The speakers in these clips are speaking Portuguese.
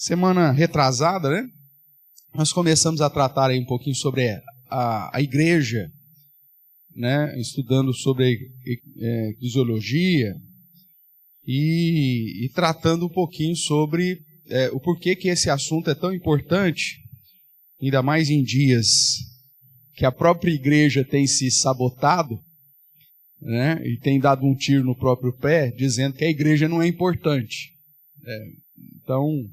Semana retrasada, né? Nós começamos a tratar aí um pouquinho sobre a igreja, né? Estudando sobre eclesiologia e tratando um pouquinho sobre o porquê que esse assunto é tão importante, ainda mais em dias que a própria igreja tem se sabotado, né? E tem dado um tiro no próprio pé, dizendo que a igreja não é importante. Então,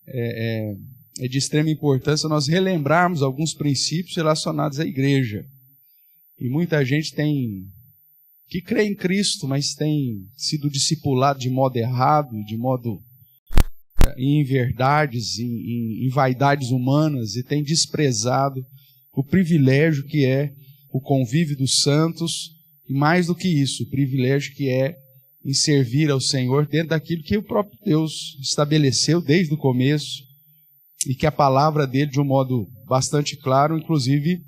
é de extrema importância nós relembrarmos alguns princípios relacionados à igreja. E muita gente que crê em Cristo, mas tem sido discipulado de modo errado, em inverdades, em vaidades humanas, e tem desprezado o privilégio que é o convívio dos santos, e mais do que isso, o privilégio que é em servir ao Senhor dentro daquilo que o próprio Deus estabeleceu desde o começo, e que a palavra dele, de um modo bastante claro, inclusive,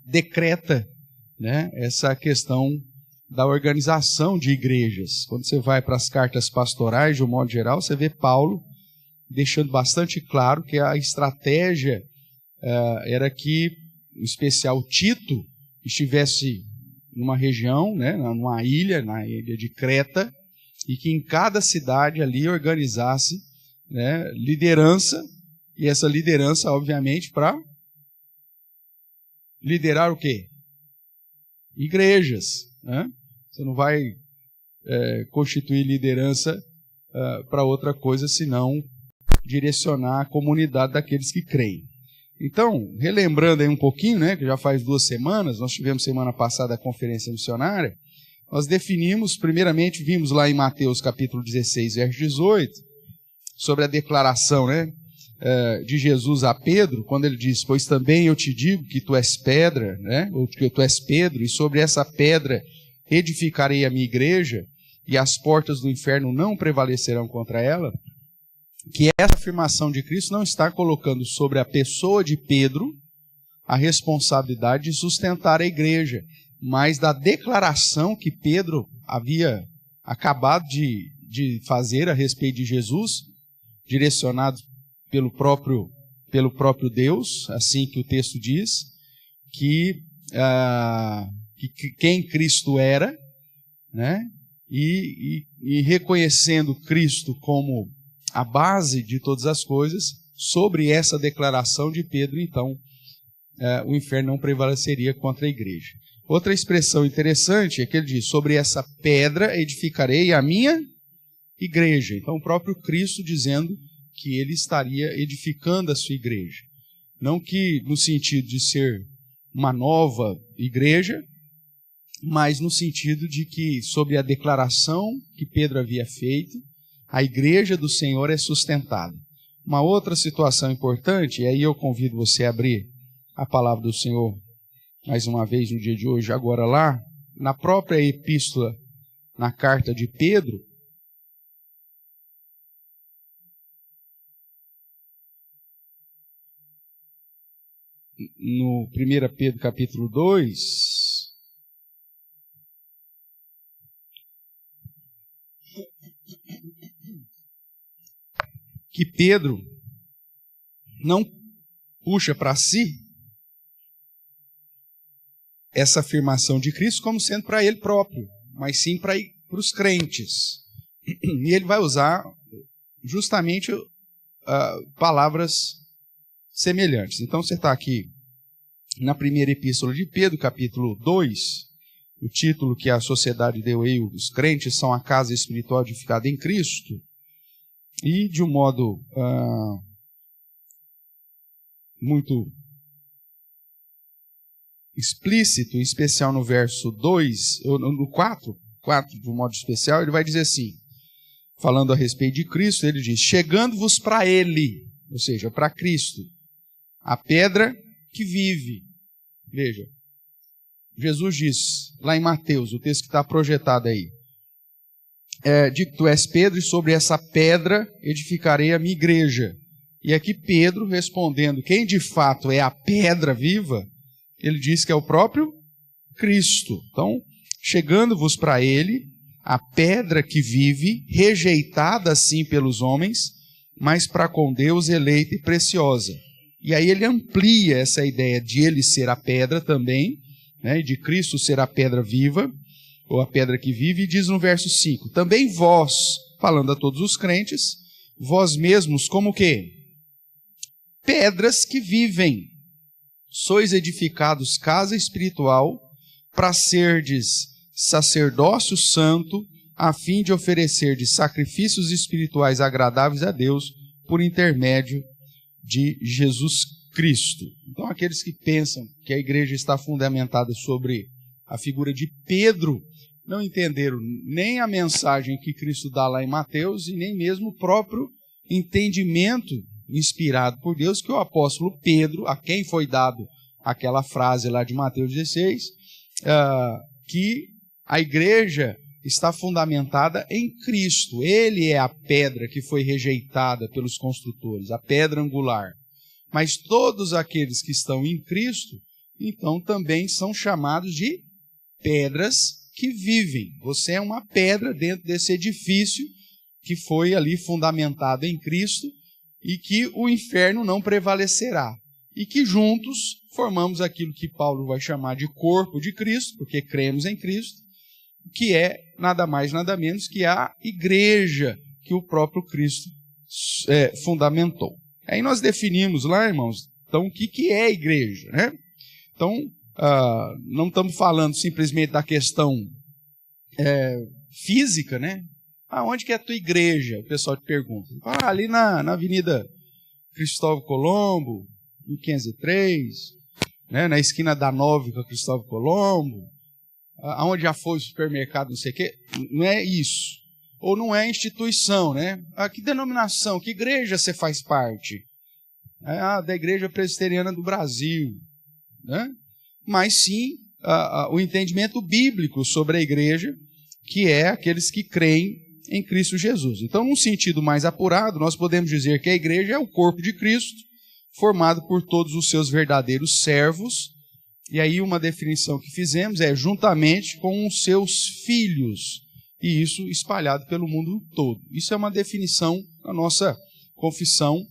decreta, né, essa questão da organização de igrejas. Quando você vai para as cartas pastorais, de um modo geral, você vê Paulo deixando bastante claro que a estratégia era que, em especial, Tito estivesse numa região, né, numa ilha, na ilha de Creta, e que em cada cidade ali organizasse, né, liderança, e essa liderança, obviamente, para liderar o quê? Igrejas, né? Você não vai constituir liderança para outra coisa, senão direcionar a comunidade daqueles que creem. Então, relembrando aí um pouquinho, né, que já faz 2 semanas, nós tivemos semana passada a conferência missionária, nós definimos, primeiramente, vimos lá em Mateus capítulo 16, verso 18, sobre a declaração, né, de Jesus a Pedro, quando ele diz: pois também eu te digo que tu és pedra, né, ou que tu és Pedro, e sobre essa pedra edificarei a minha igreja, e as portas do inferno não prevalecerão contra ela. Que essa afirmação de Cristo não está colocando sobre a pessoa de Pedro a responsabilidade de sustentar a igreja, mas da declaração que Pedro havia acabado de fazer a respeito de Jesus, direcionado pelo próprio Deus, assim que o texto diz, que quem Cristo era, né? E reconhecendo Cristo como a base de todas as coisas, sobre essa declaração de Pedro, então, o inferno não prevaleceria contra a igreja. Outra expressão interessante é que ele diz: sobre essa pedra edificarei a minha igreja. Então, o próprio Cristo dizendo que ele estaria edificando a sua igreja. Não que no sentido de ser uma nova igreja, mas no sentido de que, sobre a declaração que Pedro havia feito, a igreja do Senhor é sustentada. Uma outra situação importante, e aí eu convido você a abrir a palavra do Senhor mais uma vez no dia de hoje, agora lá, na própria epístola, na carta de Pedro, no 1 Pedro capítulo 2, que Pedro não puxa para si essa afirmação de Cristo como sendo para ele próprio, mas sim para os crentes. E ele vai usar justamente palavras semelhantes. Então você está aqui na primeira epístola de Pedro, capítulo 2, o título que a sociedade deu aí: os crentes são a casa espiritual edificada em Cristo. E de um modo muito explícito, em especial no verso 2, no 4 de um modo especial, ele vai dizer assim, falando a respeito de Cristo, ele diz: chegando-vos para ele, ou seja, para Cristo, a pedra que vive. Veja, Jesus diz, lá em Mateus, o texto que está projetado aí, de que tu és Pedro, e sobre essa pedra edificarei a minha igreja. E aqui Pedro, respondendo quem de fato é a pedra viva, ele diz que é o próprio Cristo. Então, chegando-vos para ele, a pedra que vive, rejeitada assim pelos homens, mas para com Deus eleita e preciosa. E aí ele amplia essa ideia de ele ser a pedra também, né, de Cristo ser a pedra viva, ou a pedra que vive, e diz no verso 5, também vós, falando a todos os crentes, vós mesmos como o quê? Pedras que vivem, sois edificados casa espiritual, para serdes sacerdócio santo, a fim de oferecerdes sacrifícios espirituais agradáveis a Deus, por intermédio de Jesus Cristo. Então, aqueles que pensam que a igreja está fundamentada sobre a figura de Pedro, não entenderam nem a mensagem que Cristo dá lá em Mateus, e nem mesmo o próprio entendimento inspirado por Deus, que o apóstolo Pedro, a quem foi dado aquela frase lá de Mateus 16, que a igreja está fundamentada em Cristo. Ele é a pedra que foi rejeitada pelos construtores, a pedra angular. Mas todos aqueles que estão em Cristo, então também são chamados de pedras que vivem. Você é uma pedra dentro desse edifício que foi ali fundamentado em Cristo e que o inferno não prevalecerá. E que juntos formamos aquilo que Paulo vai chamar de corpo de Cristo, porque cremos em Cristo, que é nada mais, nada menos que a igreja que o próprio Cristo fundamentou. Aí nós definimos lá, irmãos, então o que é a igreja, né? Então, não estamos falando simplesmente da questão física, né? Onde que é a tua igreja? O pessoal te pergunta. Ali na Avenida Cristóvão Colombo, 1503, né? Na esquina da 9 com a Cristóvão Colombo, aonde já foi o supermercado, não sei o quê. Não é isso. Ou não é instituição, né? Que denominação, que igreja você faz parte? Da Igreja Presbiteriana do Brasil, né? Mas sim o entendimento bíblico sobre a igreja, que é aqueles que creem em Cristo Jesus. Então, num sentido mais apurado, nós podemos dizer que a igreja é o corpo de Cristo, formado por todos os seus verdadeiros servos, e aí uma definição que fizemos é juntamente com os seus filhos, e isso espalhado pelo mundo todo. Isso é uma definição da nossa confissão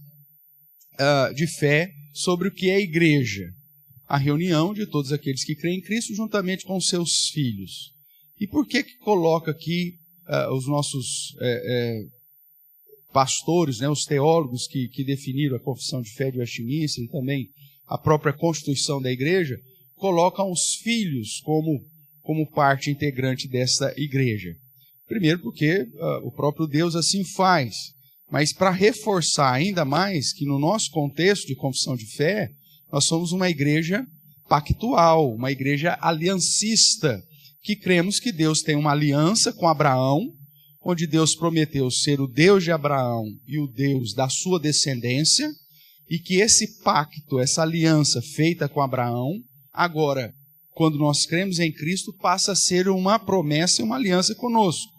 de fé sobre o que é a igreja. A reunião de todos aqueles que creem em Cristo juntamente com os seus filhos. E por que coloca aqui os nossos pastores, né, os teólogos que definiram a confissão de fé de Westminster e também a própria constituição da igreja, colocam os filhos como parte integrante dessa igreja? Primeiro porque o próprio Deus assim faz, mas para reforçar ainda mais que no nosso contexto de confissão de fé, nós somos uma igreja pactual, uma igreja aliancista, que cremos que Deus tem uma aliança com Abraão, onde Deus prometeu ser o Deus de Abraão e o Deus da sua descendência, e que esse pacto, essa aliança feita com Abraão, agora, quando nós cremos em Cristo, passa a ser uma promessa e uma aliança conosco.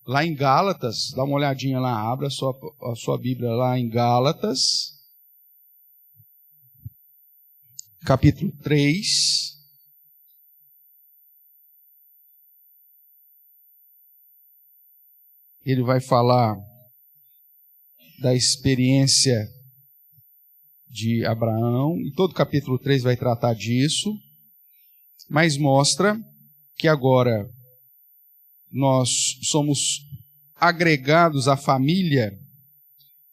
Lá em Gálatas, dá uma olhadinha lá, abra a sua Bíblia lá em Gálatas, capítulo 3. Ele vai falar da experiência de Abraão, e todo o capítulo 3 vai tratar disso, mas mostra que agora nós somos agregados à família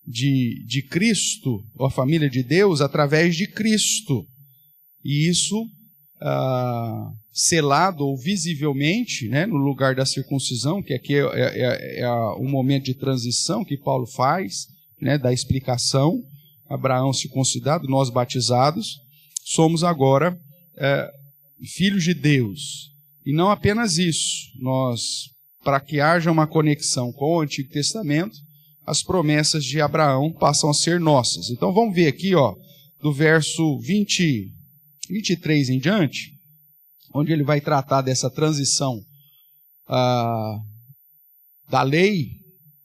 de Cristo, ou à família de Deus, através de Cristo. E isso selado ou visivelmente, né, no lugar da circuncisão, que aqui é um momento de transição que Paulo faz, né, da explicação, Abraão circuncidado, nós batizados, somos agora filhos de Deus. E não apenas isso, para que haja uma conexão com o Antigo Testamento, as promessas de Abraão passam a ser nossas. Então vamos ver aqui, do verso 23 em diante, onde ele vai tratar dessa transição da lei,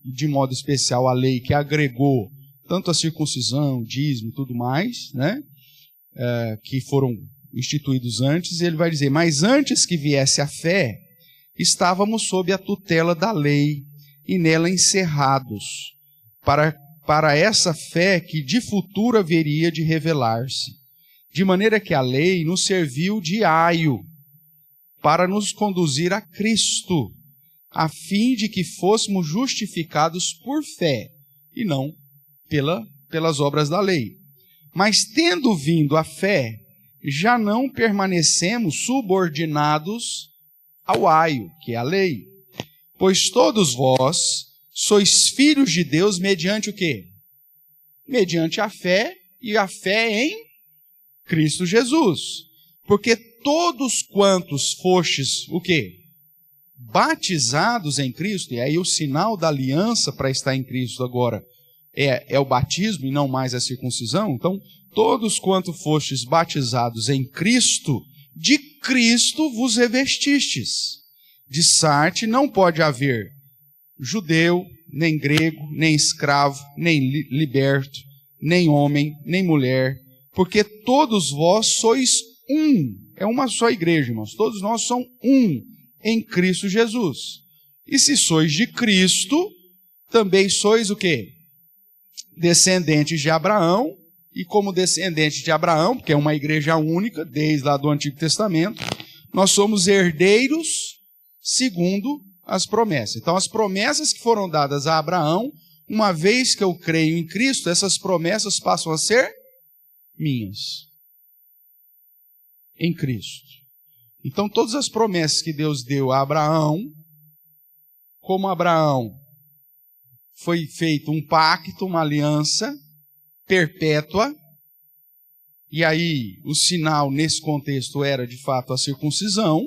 e de modo especial a lei que agregou tanto a circuncisão, o dízimo e tudo mais, né, que foram instituídos antes. Ele vai dizer, mas antes que viesse a fé, estávamos sob a tutela da lei e nela encerrados, para para essa fé que de futuro haveria de revelar-se, de maneira que a lei nos serviu de aio para nos conduzir a Cristo, a fim de que fôssemos justificados por fé, e não pelas obras da lei. Mas tendo vindo a fé, já não permanecemos subordinados ao aio, que é a lei. Pois todos vós sois filhos de Deus mediante o quê? Mediante a fé, e a fé em Cristo Jesus. Porque todos quantos fostes o quê? Batizados em Cristo, e aí o sinal da aliança para estar em Cristo agora é o batismo e não mais a circuncisão. Então, todos quanto fostes batizados em Cristo, de Cristo vos revestistes. De Sarte não pode haver judeu, nem grego, nem escravo, nem liberto, nem homem, nem mulher, porque todos vós sois um. É uma só igreja, irmãos. Todos nós somos um em Cristo Jesus. E se sois de Cristo, também sois o quê? Descendentes de Abraão, e como descendentes de Abraão, porque é uma igreja única, desde lá do Antigo Testamento, nós somos herdeiros segundo as promessas. Então, as promessas que foram dadas a Abraão, uma vez que eu creio em Cristo, essas promessas passam a ser minhas. Em Cristo. Então, todas as promessas que Deus deu a Abraão, como Abraão foi feito um pacto, uma aliança perpétua, e aí o sinal nesse contexto era de fato a circuncisão,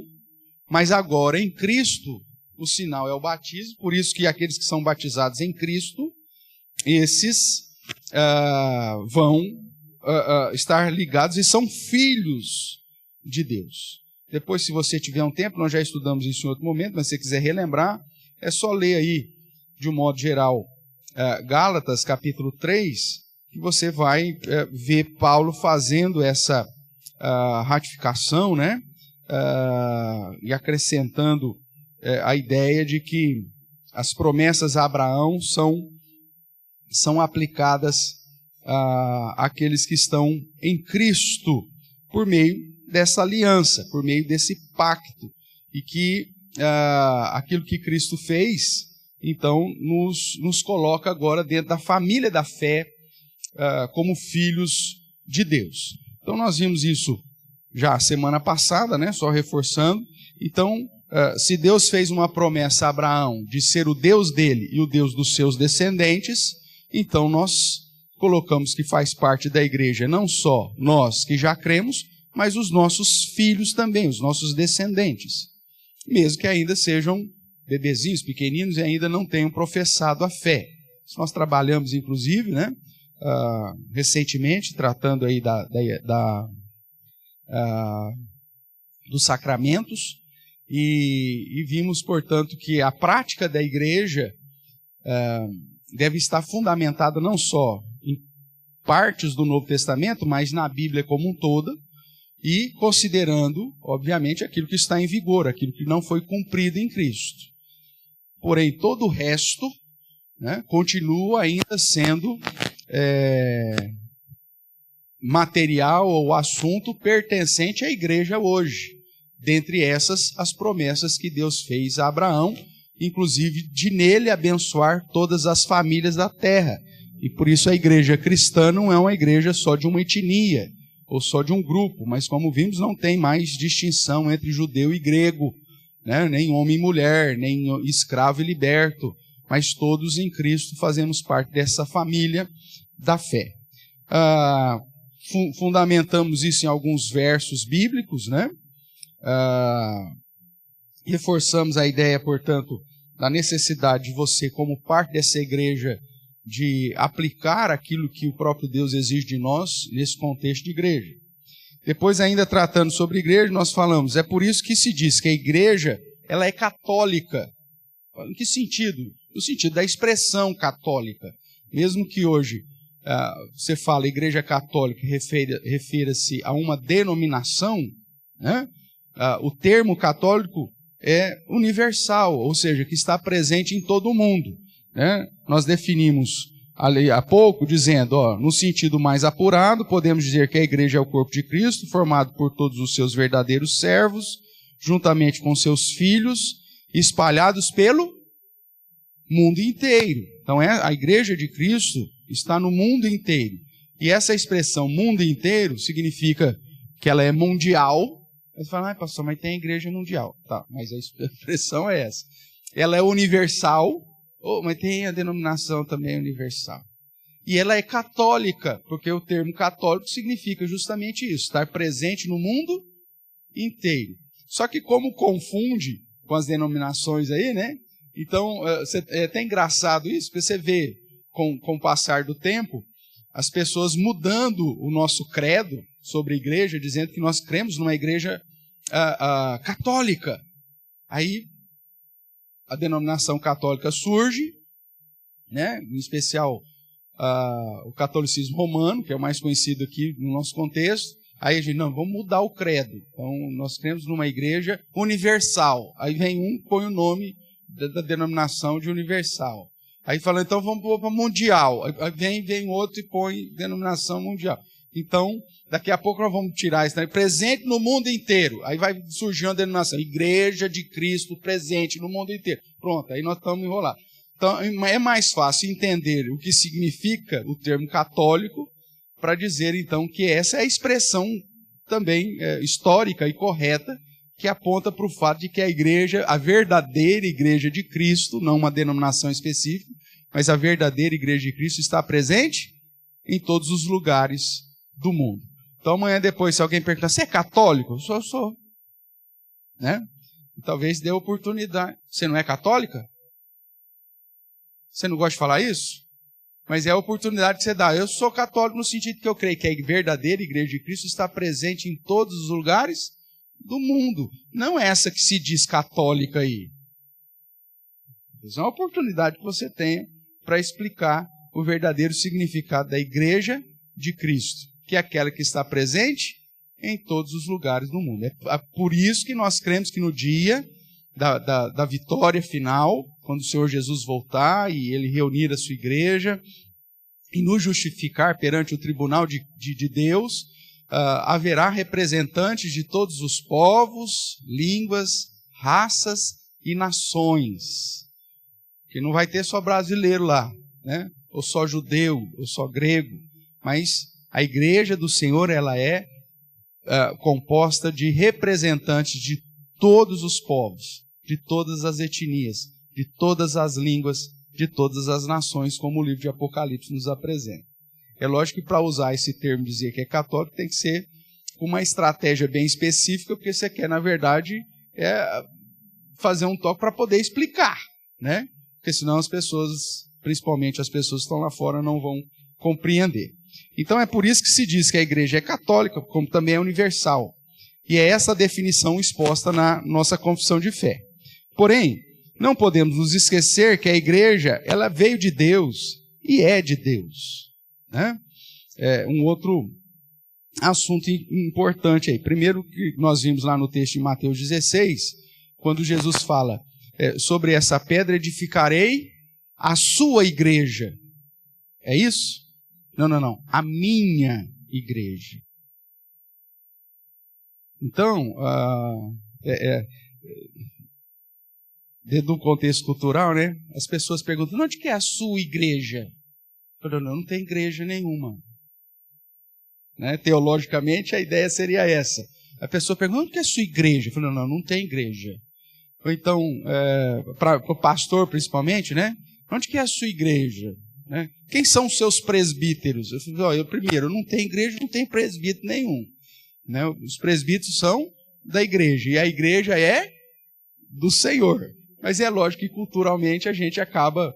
mas agora em Cristo o sinal é o batismo, por isso que aqueles que são batizados em Cristo, esses vão estar ligados e são filhos de Deus. Depois, se você tiver um tempo, nós já estudamos isso em outro momento, mas se você quiser relembrar, é só ler aí, de um modo geral, Gálatas, capítulo 3, que você vai ver Paulo fazendo essa ratificação, né? E acrescentando a ideia de que as promessas a Abraão são aplicadas àqueles que estão em Cristo, por meio dessa aliança, por meio desse pacto, e que aquilo que Cristo fez, então, nos coloca agora dentro da família da fé, como filhos de Deus. Então, nós vimos isso já semana passada, né? Só reforçando. Então, se Deus fez uma promessa a Abraão de ser o Deus dele e o Deus dos seus descendentes, então nós colocamos que faz parte da igreja não só nós que já cremos, mas os nossos filhos também, os nossos descendentes, mesmo que ainda sejam bebezinhos, pequeninos e ainda não tenham professado a fé. Nós trabalhamos, inclusive, né, recentemente, tratando aí dos sacramentos, e vimos, portanto, que a prática da igreja deve estar fundamentada não só em partes do Novo Testamento, mas na Bíblia como um todo, e considerando, obviamente, aquilo que está em vigor, aquilo que não foi cumprido em Cristo. Porém, todo o resto, né, continua ainda sendo material ou assunto pertencente à igreja hoje. Dentre essas, as promessas que Deus fez a Abraão, inclusive de nele abençoar todas as famílias da terra. E por isso a igreja cristã não é uma igreja só de uma etnia, ou só de um grupo, mas como vimos, não tem mais distinção entre judeu e grego, né? Nem homem e mulher, nem escravo e liberto, mas todos em Cristo fazemos parte dessa família da fé. Fundamentamos isso em alguns versos bíblicos, né? Reforçamos a ideia, portanto, da necessidade de você, como parte dessa igreja, de aplicar aquilo que o próprio Deus exige de nós nesse contexto de igreja. Depois, ainda tratando sobre igreja, nós falamos, é por isso que se diz que a igreja ela é católica. Em que sentido? No sentido da expressão católica. Mesmo que hoje você fala igreja católica, refira-se a uma denominação, né? O termo católico é universal, ou seja, que está presente em todo o mundo, né? Nós definimos ali há pouco, dizendo, no sentido mais apurado, podemos dizer que a igreja é o corpo de Cristo, formado por todos os seus verdadeiros servos, juntamente com seus filhos, espalhados pelo mundo inteiro. Então, a igreja de Cristo está no mundo inteiro. E essa expressão mundo inteiro significa que ela é mundial. Você fala, pastor, mas tem a igreja mundial. Tá, mas a expressão é essa. Ela é universal, mas tem a denominação também universal. E ela é católica, porque o termo católico significa justamente isso, estar presente no mundo inteiro. Só que como confunde com as denominações aí, né? Então, é até engraçado isso, porque você vê, com o passar do tempo, as pessoas mudando o nosso credo sobre a igreja, dizendo que nós cremos numa igreja católica. Aí, a denominação católica surge, né? Em especial o catolicismo romano, que é o mais conhecido aqui no nosso contexto. Aí a gente, não, vamos mudar o credo. Então, nós cremos numa igreja universal. Aí vem põe o nome da denominação de universal. Aí fala, então vamos pôr para mundial. Aí vem outro e põe denominação mundial. Então, daqui a pouco nós vamos tirar isso, né? Presente no mundo inteiro. Aí vai surgir uma denominação, Igreja de Cristo presente no mundo inteiro. Pronto, aí nós estamos enrolados. Então, é mais fácil entender o que significa o termo católico para dizer, então, que essa é a expressão também histórica e correta que aponta para o fato de que a igreja, a verdadeira igreja de Cristo, não uma denominação específica, mas a verdadeira igreja de Cristo está presente em todos os lugares do mundo. Então amanhã depois, se alguém perguntar, você é católico? Eu sou. Né? E talvez dê oportunidade. Você não é católica? Você não gosta de falar isso? Mas é a oportunidade que você dá. Eu sou católico no sentido que eu creio que a verdadeira igreja de Cristo está presente em todos os lugares do mundo. Não é essa que se diz católica aí. Essa é uma oportunidade que você tem para explicar o verdadeiro significado da igreja de Cristo, que é aquela que está presente em todos os lugares do mundo. É por isso que nós cremos que no dia da vitória final, quando o Senhor Jesus voltar e Ele reunir a sua igreja e nos justificar perante o tribunal de Deus, haverá representantes de todos os povos, línguas, raças e nações. Que não vai ter só brasileiro lá, né? Ou só judeu, ou só grego, mas a igreja do Senhor, ela é composta de representantes de todos os povos, de todas as etnias, de todas as línguas, de todas as nações, como o livro de Apocalipse nos apresenta. É lógico que para usar esse termo, dizer que é católico, tem que ser com uma estratégia bem específica, porque você quer, na verdade, fazer um toque para poder explicar, né? Porque senão as pessoas, principalmente as pessoas que estão lá fora, não vão compreender. Então é por isso que se diz que a igreja é católica, como também é universal. E é essa a definição exposta na nossa confissão de fé. Porém, não podemos nos esquecer que a igreja, ela veio de Deus e é de Deus. Né? Um outro assunto importante aí. Primeiro que nós vimos lá no texto de Mateus 16, quando Jesus fala sobre essa pedra edificarei a sua igreja. É isso? Não. A minha igreja. Então, dentro do contexto cultural, né, as pessoas perguntam, onde que é a sua igreja? Eu falo, não tem igreja nenhuma. Né? Teologicamente, a ideia seria essa. A pessoa pergunta, onde que é a sua igreja? Eu falo, não tem igreja. Ou então, para o pastor principalmente, né? Onde que é a sua igreja? Né? Quem são os seus presbíteros? Eu falo, primeiro, não tem igreja, não tem presbítero nenhum. Né? Os presbíteros são da igreja, e a igreja é do Senhor. Mas é lógico que culturalmente a gente acaba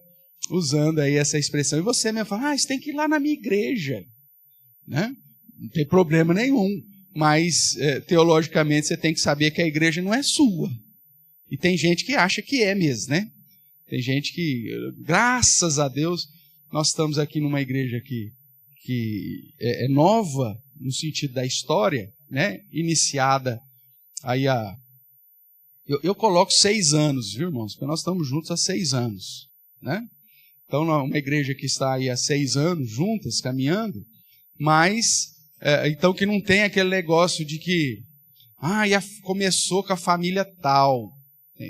usando aí essa expressão. E você mesmo fala, você tem que ir lá na minha igreja. Né? Não tem problema nenhum. Mas, teologicamente, você tem que saber que a igreja não é sua. E tem gente que acha que é mesmo, né? Tem gente que, graças a Deus, nós estamos aqui numa igreja que é nova, no sentido da história, né? Iniciada aí eu coloco 6 anos, viu, irmãos? Porque nós estamos juntos há 6 anos, né? Então, uma igreja que está aí há 6 anos juntas, caminhando, mas, então que não tem aquele negócio de que, começou com a família tal.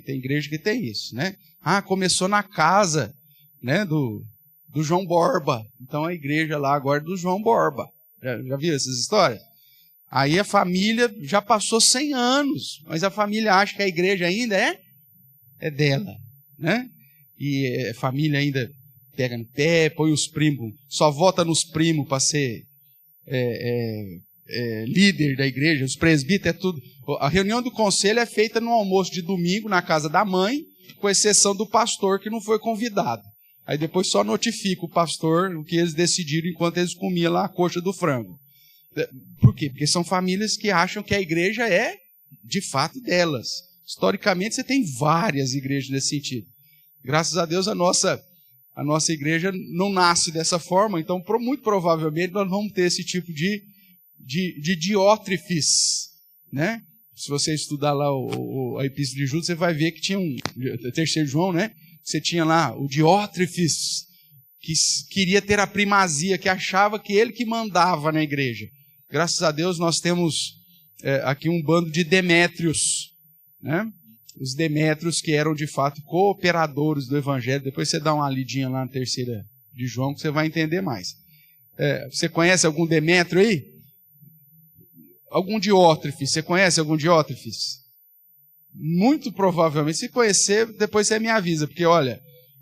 Tem igreja que tem isso, né? Começou na casa, né, do João Borba. Então a igreja lá agora é do João Borba. Já viu essas histórias? Aí a família já passou 100 anos, mas a família acha que a igreja ainda é dela, né? E a família ainda pega no pé, põe os primos, só vota nos primos para ser líder da igreja, os presbíteros, é tudo. A reunião do conselho é feita no almoço de domingo na casa da mãe, com exceção do pastor que não foi convidado. Aí depois só notifica o pastor o que eles decidiram enquanto eles comiam lá a coxa do frango. Por quê? Porque são famílias que acham que a igreja é, de fato, delas. Historicamente, você tem várias igrejas nesse sentido. Graças a Deus, a nossa igreja não nasce dessa forma, então, muito provavelmente, nós vamos ter esse tipo de diótrefes, né? Se você estudar lá a Epístola de Judas, você vai ver que tinha terceiro João, né? Você tinha lá o diótrefes, que queria ter a primazia, que achava que ele que mandava na igreja. Graças a Deus nós temos aqui um bando de Demétrios, né? Os Demétrios que eram de fato cooperadores do Evangelho. Depois você dá uma lidinha lá na terceira de João que você vai entender mais. Você conhece algum Demétrio aí? Algum diótrefes? Você conhece algum diótrefes? Muito provavelmente. Se conhecer, depois você me avisa, porque olha,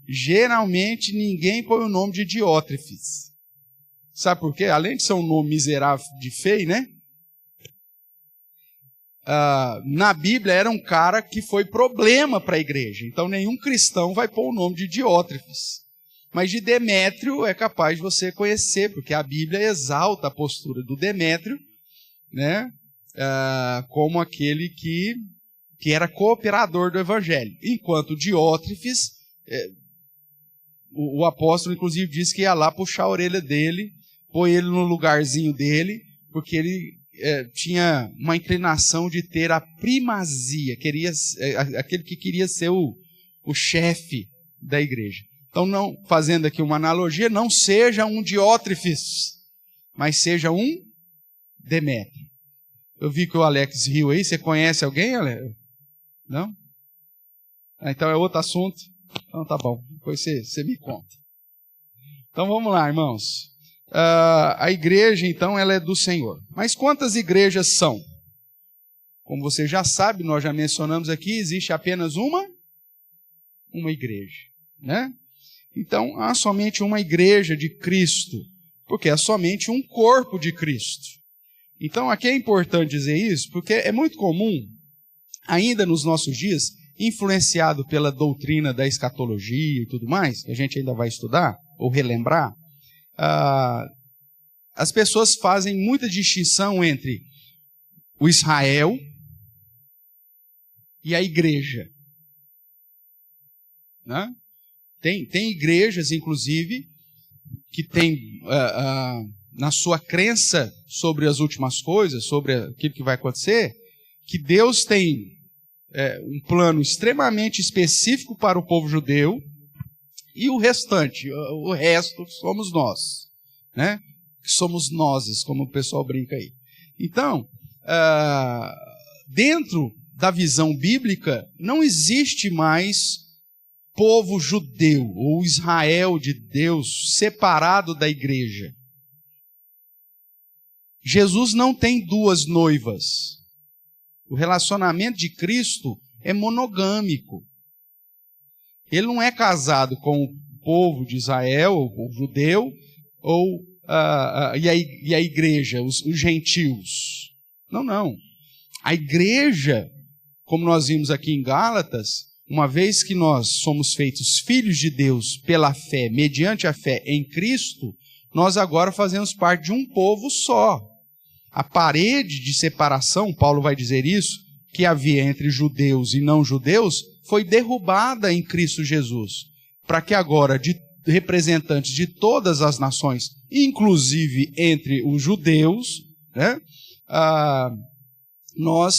geralmente ninguém põe o nome de diótrefes. Sabe por quê? Além de ser um nome miserável de feio, né? Na Bíblia era um cara que foi problema para a igreja. Então nenhum cristão vai pôr o nome de Diótrefes. Mas de Demétrio é capaz de você conhecer, porque a Bíblia exalta a postura do Demétrio, né? Como aquele que era cooperador do Evangelho. Enquanto Diótrefes, o apóstolo inclusive disse que ia lá puxar a orelha dele, pôr ele no lugarzinho dele, porque ele tinha uma inclinação de ter a primazia, aquele que queria ser o chefe da igreja. Então, não, fazendo aqui uma analogia, não seja um Diótrefes, mas seja um Demétrio. Eu vi que o Alex riu aí. Você conhece alguém, Alex? Não? Então é outro assunto. Então tá bom, depois você me conta. Então vamos lá, irmãos. A igreja, então, ela é do Senhor. Mas quantas igrejas são? Como você já sabe, nós já mencionamos aqui, existe apenas uma igreja, né? Então, há somente uma igreja de Cristo, porque é somente um corpo de Cristo. Então, aqui é importante dizer isso, porque é muito comum, ainda nos nossos dias, influenciado pela doutrina da escatologia e tudo mais, que a gente ainda vai estudar, ou relembrar, as pessoas fazem muita distinção entre o Israel e a igreja, né? Tem igrejas, inclusive, que tem na sua crença sobre as últimas coisas, sobre aquilo que vai acontecer, que Deus tem um plano extremamente específico para o povo judeu, e o restante, o resto, somos nós, né? Somos nozes, como o pessoal brinca aí. Então, dentro da visão bíblica, não existe mais povo judeu, ou Israel de Deus, separado da igreja. Jesus não tem duas noivas. O relacionamento de Cristo é monogâmico. Ele não é casado com o povo de Israel, o povo judeu, e a igreja, os gentios. Não. A igreja, como nós vimos aqui em Gálatas, uma vez que nós somos feitos filhos de Deus pela fé, mediante a fé em Cristo, nós agora fazemos parte de um povo só. A parede de separação, Paulo vai dizer isso, que havia entre judeus e não judeus, foi derrubada em Cristo Jesus, para que agora, de representantes de todas as nações, inclusive entre os judeus, né, nós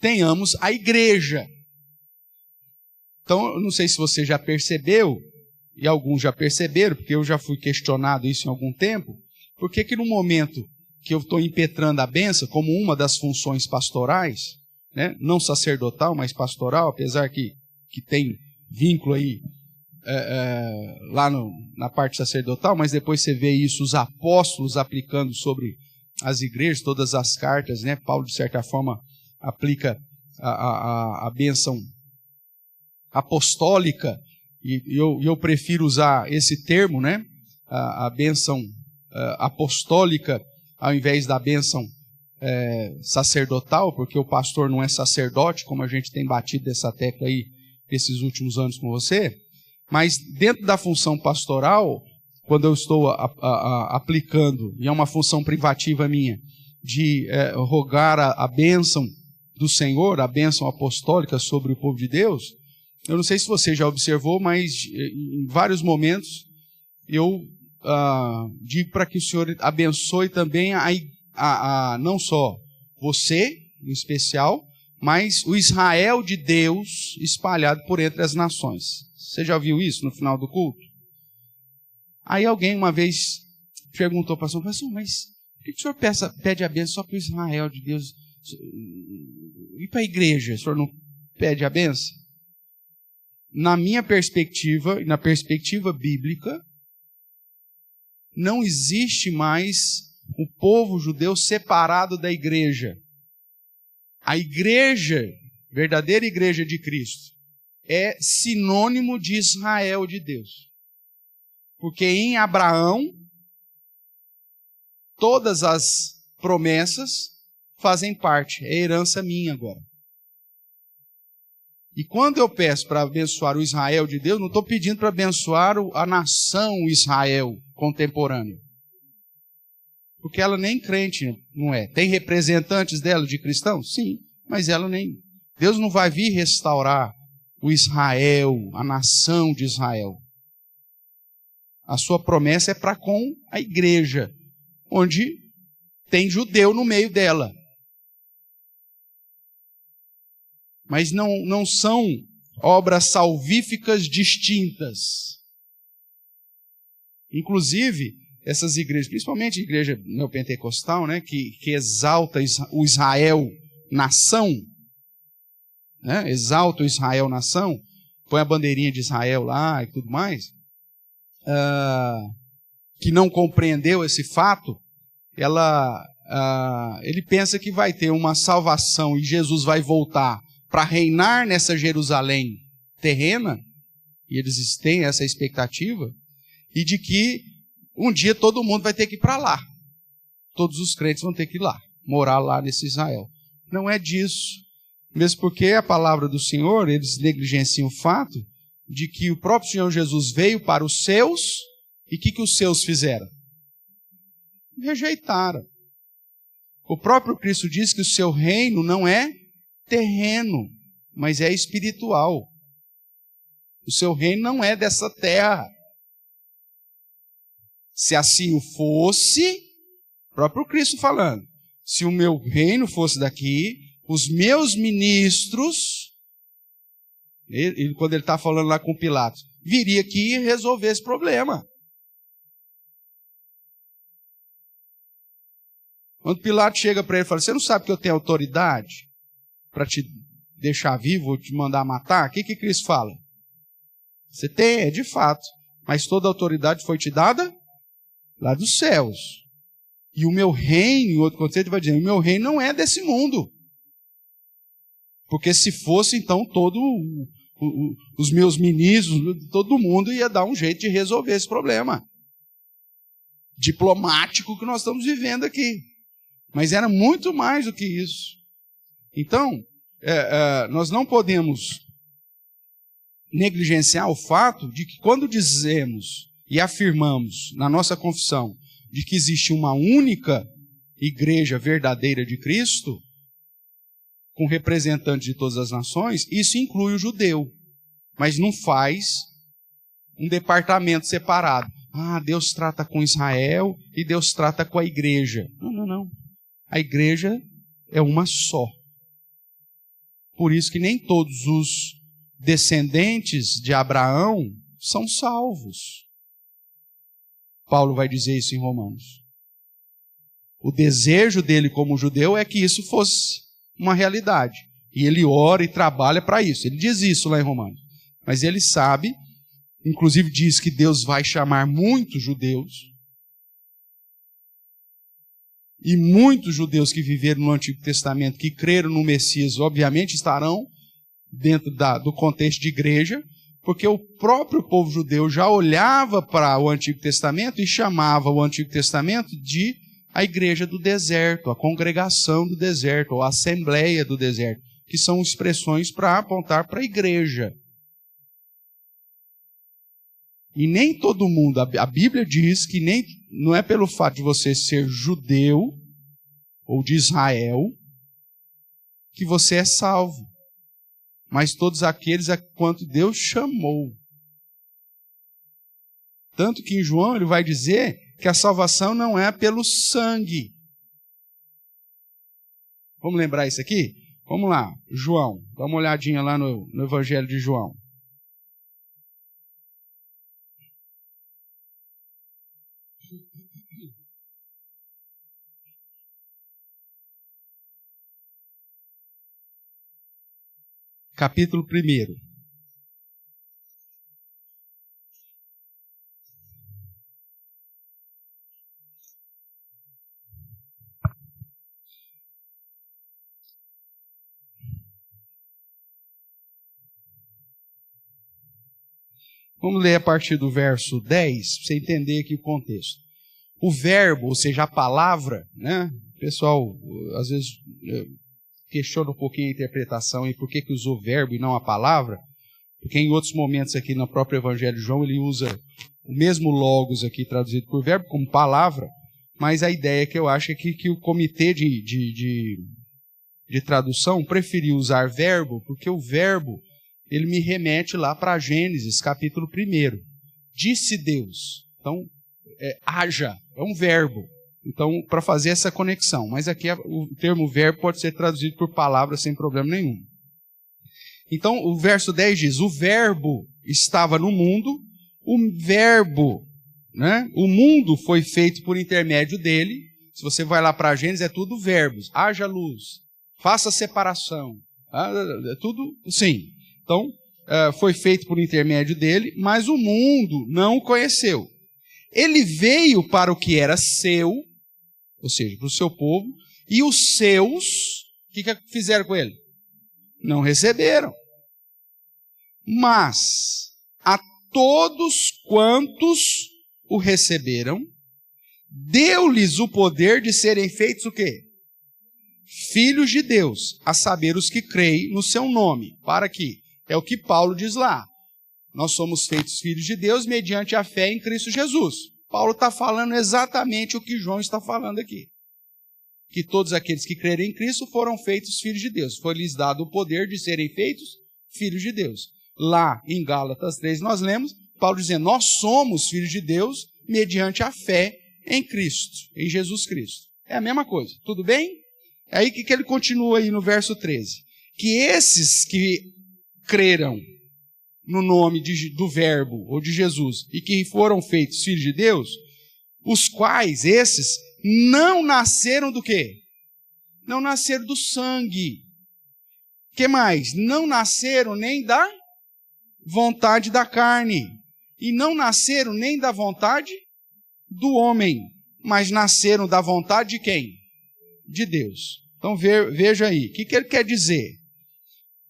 tenhamos a igreja. Então, eu não sei se você já percebeu, e alguns já perceberam, porque eu já fui questionado isso em algum tempo, por que no momento que eu estou impetrando a bênção como uma das funções pastorais, né, não sacerdotal, mas pastoral, apesar que tem vínculo aí lá na parte sacerdotal, mas depois você vê isso, os apóstolos aplicando sobre as igrejas, todas as cartas, né? Paulo, de certa forma, aplica a bênção apostólica, e eu prefiro usar esse termo, né? A bênção apostólica, ao invés da bênção sacerdotal, porque o pastor não é sacerdote, como a gente tem batido dessa tecla aí esses últimos anos com você, mas dentro da função pastoral, quando eu estou aplicando, e é uma função privativa minha, de rogar a bênção do Senhor, a bênção apostólica sobre o povo de Deus, eu não sei se você já observou, mas em vários momentos eu digo para que o Senhor abençoe também não só você, em especial, mas o Israel de Deus espalhado por entre as nações. Você já viu isso no final do culto? Aí alguém uma vez perguntou para o pastor, mas por que o senhor pede a bênção só para o Israel de Deus? E para a igreja, o senhor não pede a bênção? Na minha perspectiva, e na perspectiva bíblica, não existe mais o povo judeu separado da igreja. A igreja, verdadeira igreja de Cristo, é sinônimo de Israel de Deus. Porque em Abraão, todas as promessas fazem parte, é herança minha agora. E quando eu peço para abençoar o Israel de Deus, não estou pedindo para abençoar a nação Israel contemporânea. Porque ela nem crente não é. Tem representantes dela de cristãos? Sim, mas ela nem... Deus não vai vir restaurar o Israel, a nação de Israel. A sua promessa é para com a igreja, onde tem judeu no meio dela. Mas não são obras salvíficas distintas. Inclusive, essas igrejas, principalmente a igreja neopentecostal, né, que exalta o Israel nação, né, exalta o Israel nação, põe a bandeirinha de Israel lá e tudo mais, que não compreendeu esse fato, ele pensa que vai ter uma salvação e Jesus vai voltar para reinar nessa Jerusalém terrena, e eles têm essa expectativa, e de que um dia todo mundo vai ter que ir para lá. Todos os crentes vão ter que ir lá, morar lá nesse Israel. Não é disso. Mesmo porque a palavra do Senhor, eles negligenciam o fato de que o próprio Senhor Jesus veio para os seus, e o que os seus fizeram? Rejeitaram. O próprio Cristo diz que o seu reino não é terreno, mas é espiritual. O seu reino não é dessa terra. Se assim o fosse, o próprio Cristo falando, se o meu reino fosse daqui, os meus ministros, quando ele está falando lá com Pilatos, viria aqui e resolver esse problema. Quando Pilatos chega para ele e fala, você não sabe que eu tenho autoridade para te deixar vivo ou te mandar matar? O que Cristo fala? Você tem, é de fato, mas toda a autoridade foi te dada lá dos céus. E o meu reino, em outro contexto, vai dizer, o meu reino não é desse mundo. Porque se fosse, então, os meus ministros, todo mundo ia dar um jeito de resolver esse problema diplomático que nós estamos vivendo aqui. Mas era muito mais do que isso. Então, nós não podemos negligenciar o fato de que quando dizemos e afirmamos na nossa confissão de que existe uma única igreja verdadeira de Cristo, com representantes de todas as nações, isso inclui o judeu, mas não faz um departamento separado. Deus trata com Israel e Deus trata com a igreja. Não. A igreja é uma só. Por isso que nem todos os descendentes de Abraão são salvos. Paulo vai dizer isso em Romanos. O desejo dele como judeu é que isso fosse uma realidade. E ele ora e trabalha para isso. Ele diz isso lá em Romanos. Mas ele sabe, inclusive diz que Deus vai chamar muitos judeus. E muitos judeus que viveram no Antigo Testamento, que creram no Messias, obviamente estarão dentro do contexto de igreja, porque o próprio povo judeu já olhava para o Antigo Testamento e chamava o Antigo Testamento de a igreja do deserto, a congregação do deserto, ou a assembleia do deserto, que são expressões para apontar para a igreja. E nem todo mundo, a Bíblia diz que não é pelo fato de você ser judeu ou de Israel que você é salvo, mas todos aqueles a quanto Deus chamou. Tanto que em João ele vai dizer que a salvação não é pelo sangue. Vamos lembrar isso aqui? Vamos lá, João, dá uma olhadinha lá no Evangelho de João. Capítulo 1. Vamos ler a partir do verso 10, para você entender aqui o contexto. O verbo, ou seja, a palavra, né? O pessoal, às vezes, questiona um pouquinho a interpretação e por que usou verbo e não a palavra, porque em outros momentos aqui no próprio Evangelho de João ele usa o mesmo logos aqui traduzido por verbo como palavra, mas a ideia que eu acho é que o comitê de tradução preferiu usar verbo, porque o verbo ele me remete lá para Gênesis, capítulo 1. Disse Deus. Então, haja, é um verbo. Então, para fazer essa conexão. Mas aqui o termo verbo pode ser traduzido por palavra sem problema nenhum. Então, o verso 10 diz, o verbo estava no mundo, o verbo, né? O mundo foi feito por intermédio dele. Se você vai lá para Gênesis, é tudo verbos. Haja luz, faça separação. É tudo, sim. Então, foi feito por intermédio dele, mas o mundo não o conheceu. Ele veio para o que era seu, ou seja, para o seu povo, e os seus, o que fizeram com ele? Não receberam. Mas, a todos quantos o receberam, deu-lhes o poder de serem feitos o quê? Filhos de Deus, a saber os que creem no seu nome. Para quê? É o que Paulo diz lá. Nós somos feitos filhos de Deus mediante a fé em Cristo Jesus. Paulo está falando exatamente o que João está falando aqui. Que todos aqueles que crerem em Cristo foram feitos filhos de Deus. Foi-lhes dado o poder de serem feitos filhos de Deus. Lá em Gálatas 3 nós lemos Paulo dizendo, nós somos filhos de Deus mediante a fé em Cristo, em Jesus Cristo. É a mesma coisa, tudo bem? É aí que ele continua aí no verso 13. Que esses que creram no nome do verbo ou de Jesus e que foram feitos filhos de Deus, os quais, esses, não nasceram do quê? Não nasceram do sangue. Que mais? Não nasceram nem da vontade da carne. E não nasceram nem da vontade do homem, mas nasceram da vontade de quem? De Deus. Então veja aí, o que ele quer dizer?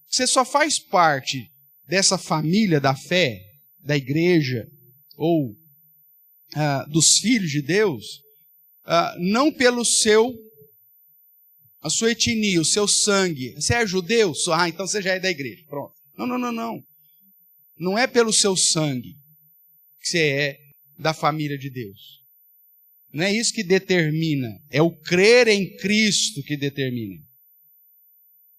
Você só faz parte dessa família da fé, da igreja, ou dos filhos de Deus, não pelo a sua etnia, o seu sangue. Você é judeu? Então você já é da igreja. Pronto. Não. Não é pelo seu sangue que você é da família de Deus. Não é isso que determina. É o crer em Cristo que determina.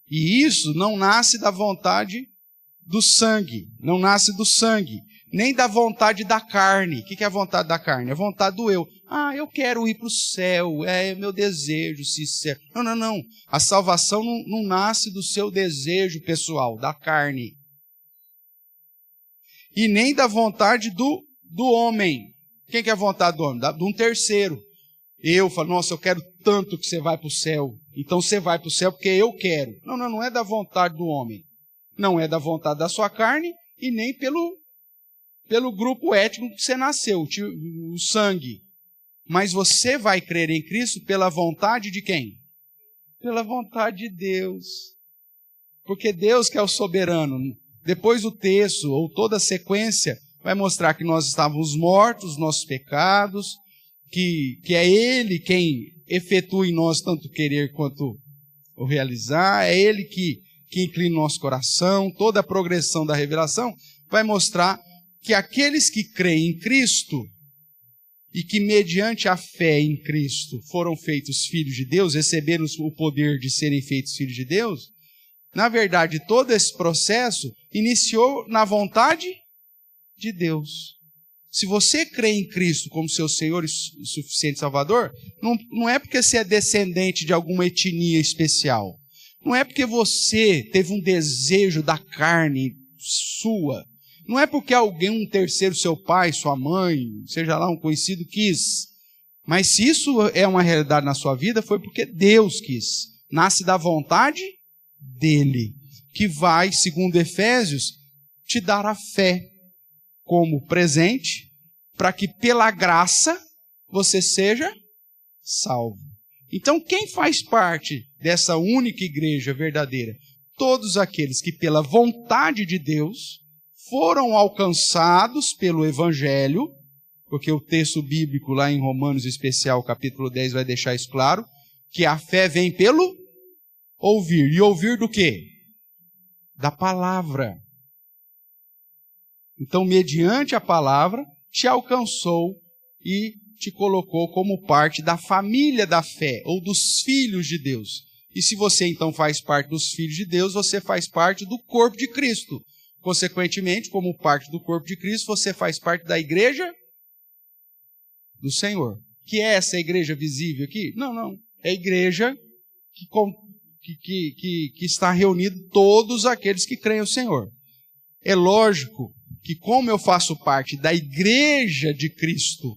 E isso não nasce da vontade do sangue. Não nasce do sangue. Nem da vontade da carne. O que é a vontade da carne? É a vontade do eu. Eu quero ir para o céu. É meu desejo sincero. Não. A salvação não nasce do seu desejo pessoal, da carne. e nem da vontade do homem. Quem que é a vontade do homem? De um terceiro. Eu falo, nossa, eu quero tanto que você vai para o céu. Então você vai para o céu porque eu quero. Não, não é da vontade do homem. Não é da vontade da sua carne e nem pelo grupo étnico que você nasceu, o sangue. Mas você vai crer em Cristo pela vontade de quem? Pela vontade de Deus. Porque Deus que é o soberano. Depois o texto, ou toda a sequência, vai mostrar que nós estávamos mortos, nos nossos pecados, que é Ele quem efetua em nós tanto querer quanto o realizar, é Ele que inclina o nosso coração, toda a progressão da revelação vai mostrar que aqueles que creem em Cristo e que mediante a fé em Cristo foram feitos filhos de Deus, receberam o poder de serem feitos filhos de Deus, na verdade todo esse processo iniciou na vontade de Deus. Se você crê em Cristo como seu Senhor e suficiente Salvador, não é porque você é descendente de alguma etnia especial. Não é porque você teve um desejo da carne sua. Não é porque alguém, um terceiro, seu pai, sua mãe, seja lá um conhecido, quis. Mas se isso é uma realidade na sua vida, foi porque Deus quis. Nasce da vontade dele, que vai, segundo Efésios, te dar a fé como presente, para que pela graça você seja salvo. Então, quem faz parte dessa única igreja verdadeira? Todos aqueles que pela vontade de Deus foram alcançados pelo Evangelho, porque o texto bíblico lá em Romanos, em especial, capítulo 10, vai deixar isso claro, que a fé vem pelo ouvir. E ouvir do quê? Da palavra. Então, mediante a palavra, te alcançou e te colocou como parte da família da fé, ou dos filhos de Deus. E se você então faz parte dos filhos de Deus, você faz parte do corpo de Cristo. Consequentemente, como parte do corpo de Cristo, você faz parte da igreja do Senhor. Que é essa igreja visível aqui? Não. É a igreja que está reunido todos aqueles que creem no Senhor. É lógico que como eu faço parte da igreja de Cristo,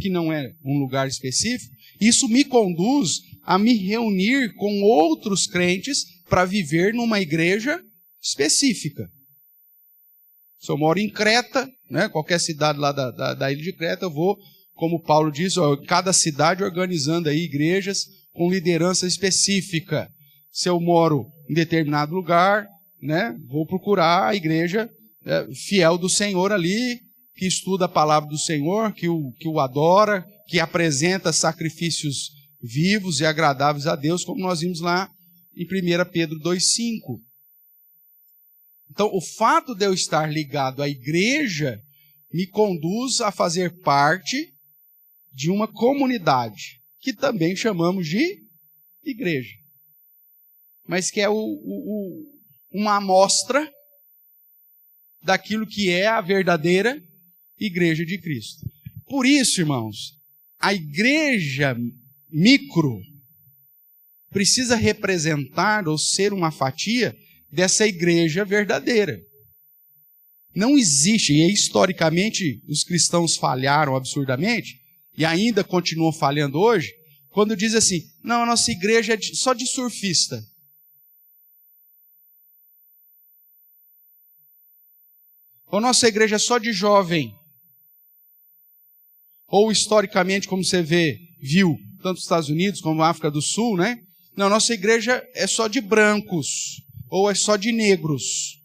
que não é um lugar específico, isso me conduz a me reunir com outros crentes para viver numa igreja específica. Se eu moro em Creta, né, qualquer cidade lá da ilha de Creta, eu vou, como Paulo diz, cada cidade organizando aí igrejas com liderança específica. Se eu moro em determinado lugar, né, vou procurar a igreja fiel do Senhor ali, que estuda a palavra do Senhor, que o adora, que apresenta sacrifícios vivos e agradáveis a Deus, como nós vimos lá em 1 Pedro 2,5. Então, o fato de eu estar ligado à igreja me conduz a fazer parte de uma comunidade, que também chamamos de igreja. Mas que é uma amostra daquilo que é a verdadeira igreja de Cristo. Por isso, irmãos, a igreja micro precisa representar ou ser uma fatia dessa igreja verdadeira. Não existe, e historicamente os cristãos falharam absurdamente, e ainda continuam falhando hoje, quando diz assim, não, a nossa igreja é só de surfista. Ou nossa igreja é só de jovem. Ou historicamente, como você viu, tanto nos Estados Unidos como na África do Sul, né? Não, nossa igreja é só de brancos. Ou é só de negros.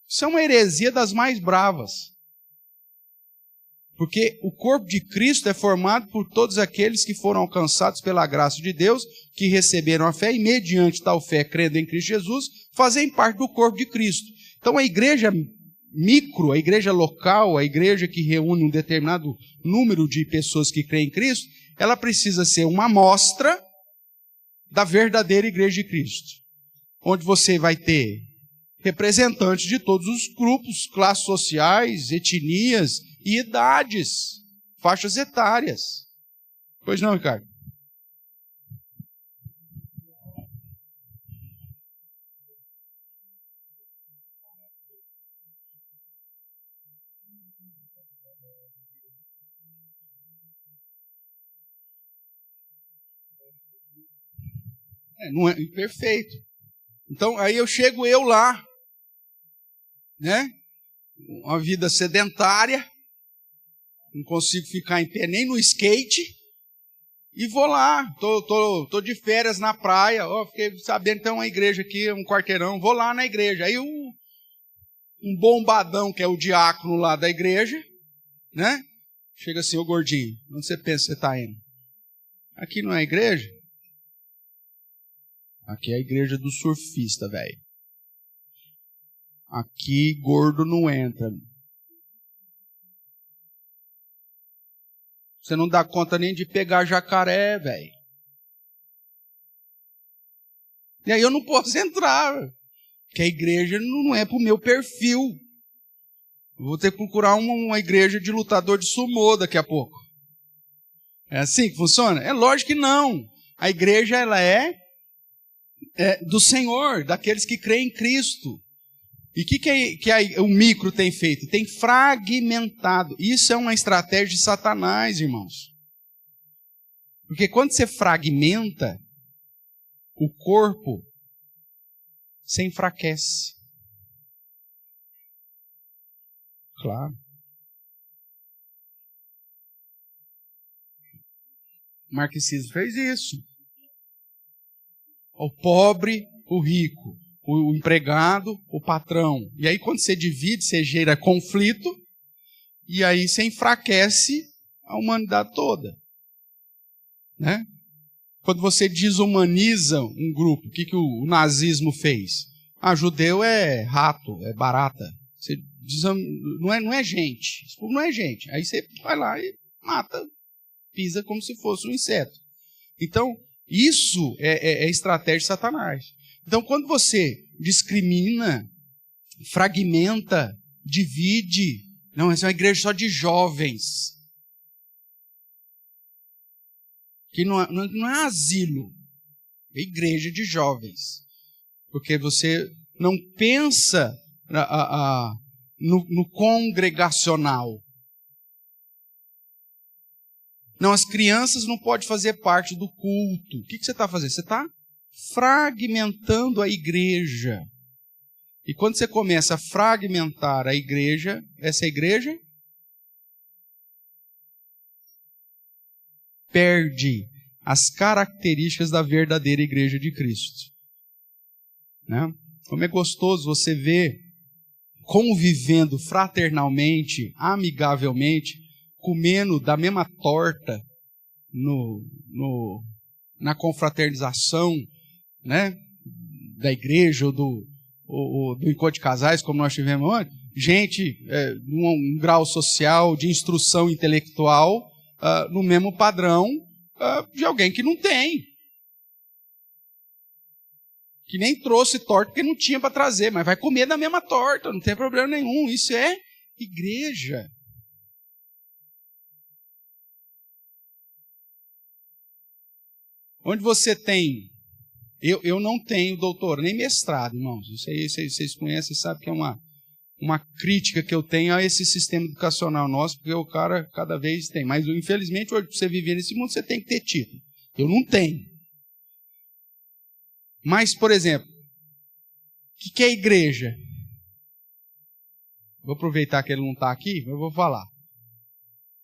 Isso é uma heresia das mais bravas. Porque o corpo de Cristo é formado por todos aqueles que foram alcançados pela graça de Deus, que receberam a fé e, mediante tal fé, crendo em Cristo Jesus, fazem parte do corpo de Cristo. Então, a igreja micro, a igreja local, a igreja que reúne um determinado número de pessoas que creem em Cristo, ela precisa ser uma amostra da verdadeira igreja de Cristo, onde você vai ter representantes de todos os grupos, classes sociais, etnias e idades, faixas etárias. Pois não, Ricardo? Não é perfeito. Então, aí eu chego lá, né? Uma vida sedentária, não consigo ficar em pé nem no skate, e vou lá, tô de férias na praia, fiquei sabendo que tem uma igreja aqui, um quarteirão, vou lá na igreja. Aí um bombadão, que é o diácono lá da igreja, né? Chega assim, ô gordinho, onde você pensa que você está indo? Aqui não é igreja? Aqui é a igreja do surfista, velho. Aqui gordo não entra. Você não dá conta nem de pegar jacaré, velho. E aí eu não posso entrar, porque a igreja não é pro meu perfil. Eu vou ter que procurar uma igreja de lutador de sumô daqui a pouco. É assim que funciona? É lógico que não. A igreja, ela é do Senhor, daqueles que creem em Cristo. E o que o micro tem feito? Tem fragmentado. Isso é uma estratégia de Satanás, irmãos. Porque quando você fragmenta, o corpo se enfraquece. Claro. O marxismo fez isso. O pobre, o rico. O empregado, o patrão. E aí quando você divide, você gera conflito, e aí você enfraquece a humanidade toda. Né? Quando você desumaniza um grupo, o que o nazismo fez? Judeu é rato, é barata. Você não é gente. Esse povo não é gente. Aí você vai lá e mata, pisa como se fosse um inseto. Então, isso é estratégia de Satanás. Então, quando você discrimina, fragmenta, divide, não, essa é uma igreja só de jovens. Que não é asilo, é igreja de jovens. Porque você não pensa no congregacional. Não, as crianças não podem fazer parte do culto. O que você está fazendo? Você está fragmentando a igreja. E quando você começa a fragmentar a igreja, essa igreja perde as características da verdadeira igreja de Cristo. Né? Como é gostoso você ver convivendo fraternalmente, amigavelmente, comendo da mesma torta na confraternização, né, da igreja ou do encontro de casais, como nós tivemos ontem, gente num grau social, de instrução intelectual, no mesmo padrão de alguém que não tem. Que nem trouxe torta porque não tinha para trazer, mas vai comer da mesma torta, não tem problema nenhum. Isso é igreja. Onde você tem... Eu não tenho doutorado, nem mestrado, irmãos. Isso aí vocês conhecem, sabem que é uma crítica que eu tenho a esse sistema educacional nosso, porque o cara cada vez tem. Mas, infelizmente, hoje, para você viver nesse mundo, você tem que ter título. Eu não tenho. Mas, por exemplo, o que é igreja? Vou aproveitar que ele não está aqui, eu vou falar.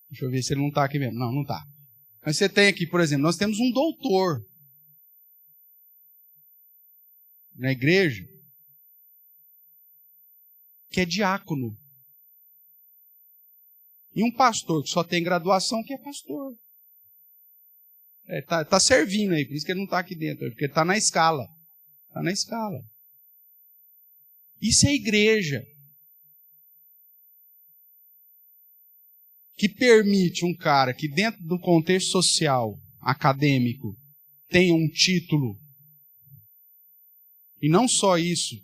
Deixa eu ver se ele não está aqui mesmo. Não está. Mas você tem aqui, por exemplo, nós temos um doutor na igreja que é diácono. E um pastor que só tem graduação que é pastor. Tá servindo aí, por isso que ele não está aqui dentro, porque ele está na escala. Está na escala. Isso é igreja. Que permite um cara que dentro do contexto social, acadêmico, tenha um título, e não só isso,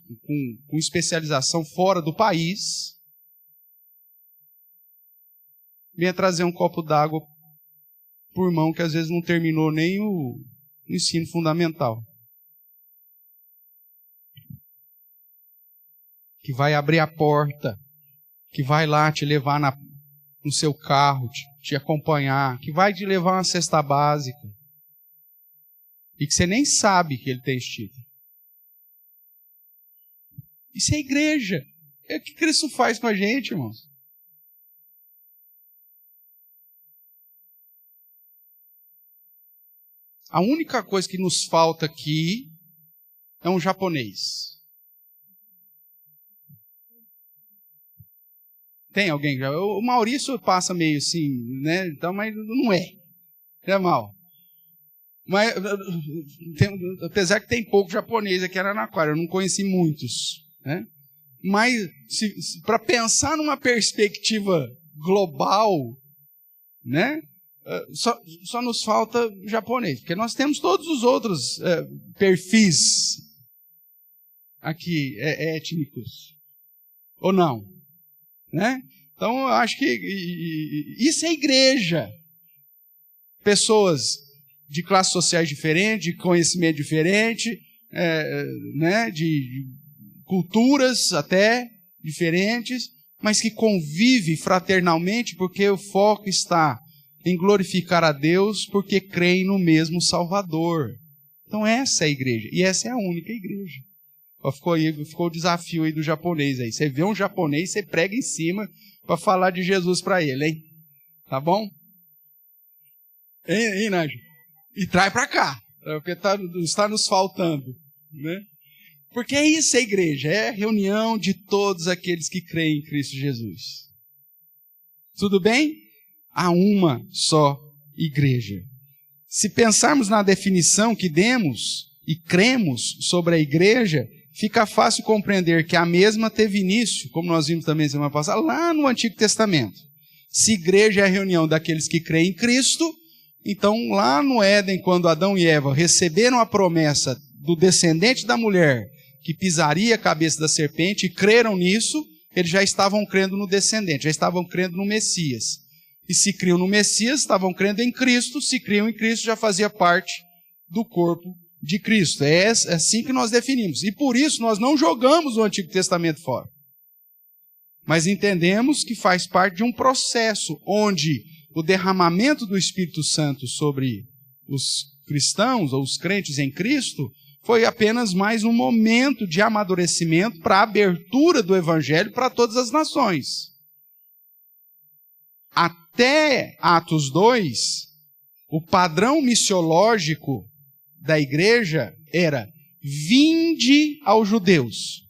com especialização fora do país, venha trazer um copo d'água por irmão que às vezes não terminou nem o ensino fundamental. Que vai abrir a porta, que vai lá te levar no seu carro, te acompanhar, que vai te levar uma cesta básica, e que você nem sabe que ele tem esse título. Isso é igreja. É o que Cristo faz com a gente, irmãos. A única coisa que nos falta aqui é um japonês. Tem alguém? O Maurício passa meio assim, né? Então, mas não é. É mal. Mas, apesar que tem pouco japonês aqui em Araraquara, eu não conheci muitos, né? Mas, para pensar numa perspectiva global, né? Só nos falta japonês, porque nós temos todos os outros perfis aqui étnicos, ou não, né? Então eu acho que isso é igreja. Pessoas de classes sociais diferentes, de conhecimento diferente, né? De culturas até diferentes, mas que convivem fraternalmente, porque o foco está em glorificar a Deus, porque creem no mesmo Salvador. Então essa é a igreja, e essa é a única igreja. Ficou o desafio aí do japonês aí. Você vê um japonês, você prega em cima para falar de Jesus para ele, hein? Tá bom? Hein, Nádia? E traz para cá, porque está nos faltando, né? Porque é isso a igreja, é a reunião de todos aqueles que creem em Cristo Jesus. Tudo bem? Há uma só igreja. Se pensarmos na definição que demos e cremos sobre a igreja, fica fácil compreender que a mesma teve início, como nós vimos também semana passada, lá no Antigo Testamento. Se igreja é a reunião daqueles que creem em Cristo, então lá no Éden, quando Adão e Eva receberam a promessa do descendente da mulher, que pisaria a cabeça da serpente, e creram nisso, eles já estavam crendo no descendente, já estavam crendo no Messias. E se criam no Messias, estavam crendo em Cristo, se criam em Cristo, já fazia parte do corpo de Cristo. É assim que nós definimos. E por isso nós não jogamos o Antigo Testamento fora. Mas entendemos que faz parte de um processo onde o derramamento do Espírito Santo sobre os cristãos, ou os crentes em Cristo, foi apenas mais um momento de amadurecimento para a abertura do Evangelho para todas as nações. Até Atos 2, o padrão missiológico da igreja era: vinde aos judeus.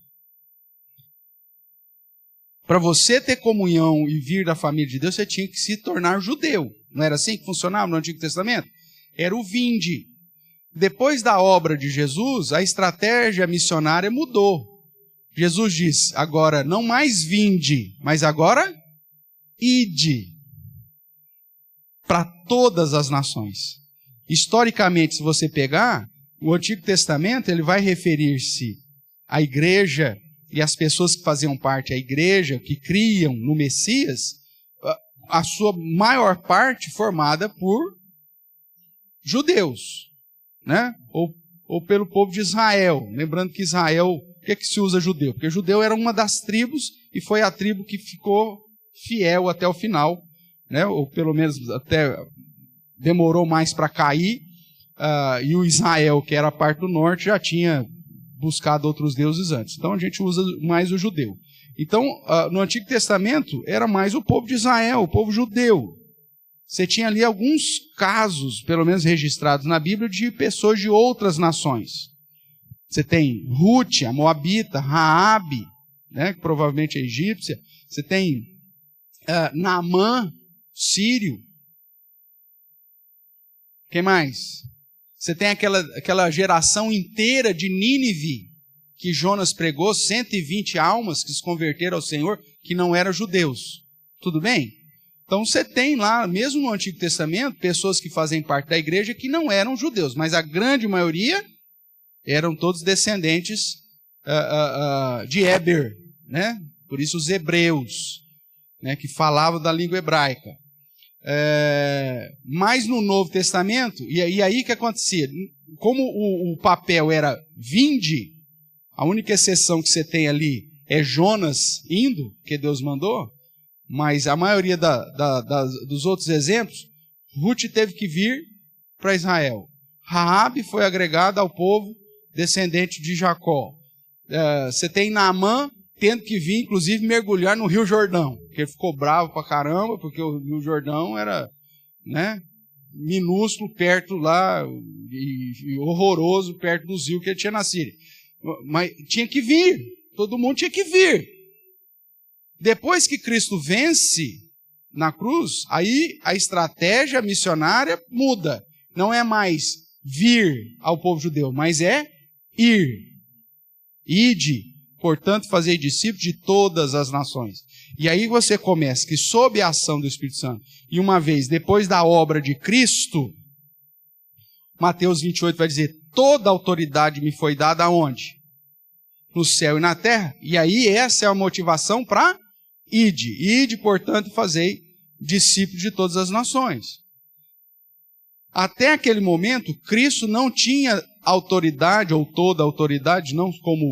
Para você ter comunhão e vir da família de Deus, você tinha que se tornar judeu. Não era assim que funcionava no Antigo Testamento? Era o vinde. Depois da obra de Jesus, a estratégia missionária mudou. Jesus diz, agora não mais vinde, mas agora ide para todas as nações. Historicamente, se você pegar, o Antigo Testamento ele vai referir-se à igreja e às pessoas que faziam parte da igreja, que criam no Messias, a sua maior parte formada por judeus, né? Ou pelo povo de Israel. Lembrando que Israel, por que se usa judeu? Porque judeu era uma das tribos e foi a tribo que ficou fiel até o final, né? Ou pelo menos até demorou mais para cair, e o Israel, que era a parte do norte, já tinha buscado outros deuses antes. Então a gente usa mais o judeu. Então, no Antigo Testamento, era mais o povo de Israel, o povo judeu. Você tinha ali alguns casos, pelo menos registrados na Bíblia, de pessoas de outras nações. Você tem Ruth, a Moabita, Raabe, né, que provavelmente é egípcia. Você tem Naamã, sírio. Quem mais? Você tem aquela geração inteira de Nínive, que Jonas pregou, 120 almas que se converteram ao Senhor, que não eram judeus. Tudo bem? Então você tem lá, mesmo no Antigo Testamento, pessoas que fazem parte da igreja que não eram judeus, mas a grande maioria eram todos descendentes de Éber, né? Por isso os hebreus, né, que falavam da língua hebraica. Mas no Novo Testamento, e aí que acontecia? Como o papel era vinde, a única exceção que você tem ali é Jonas indo, que Deus mandou, mas a maioria dos outros exemplos, Ruth teve que vir para Israel. Raabe foi agregada ao povo descendente de Jacó. Você tem Naamã tendo que vir, inclusive, mergulhar no Rio Jordão, porque ele ficou bravo pra caramba, porque o Rio Jordão era, né, minúsculo perto lá, e horroroso perto do rio que ele tinha na Síria. Mas tinha que vir, todo mundo tinha que vir. Depois que Cristo vence na cruz, aí a estratégia missionária muda. Não é mais vir ao povo judeu, mas é ir. Ide, portanto, fazei discípulos de todas as nações. E aí você começa que sob a ação do Espírito Santo, e uma vez depois da obra de Cristo, Mateus 28 vai dizer, toda autoridade me foi dada aonde? No céu e na terra. E aí essa é a motivação para ide. Ide, portanto, fazei discípulos de todas as nações. Até aquele momento, Cristo não tinha autoridade, ou toda autoridade, não como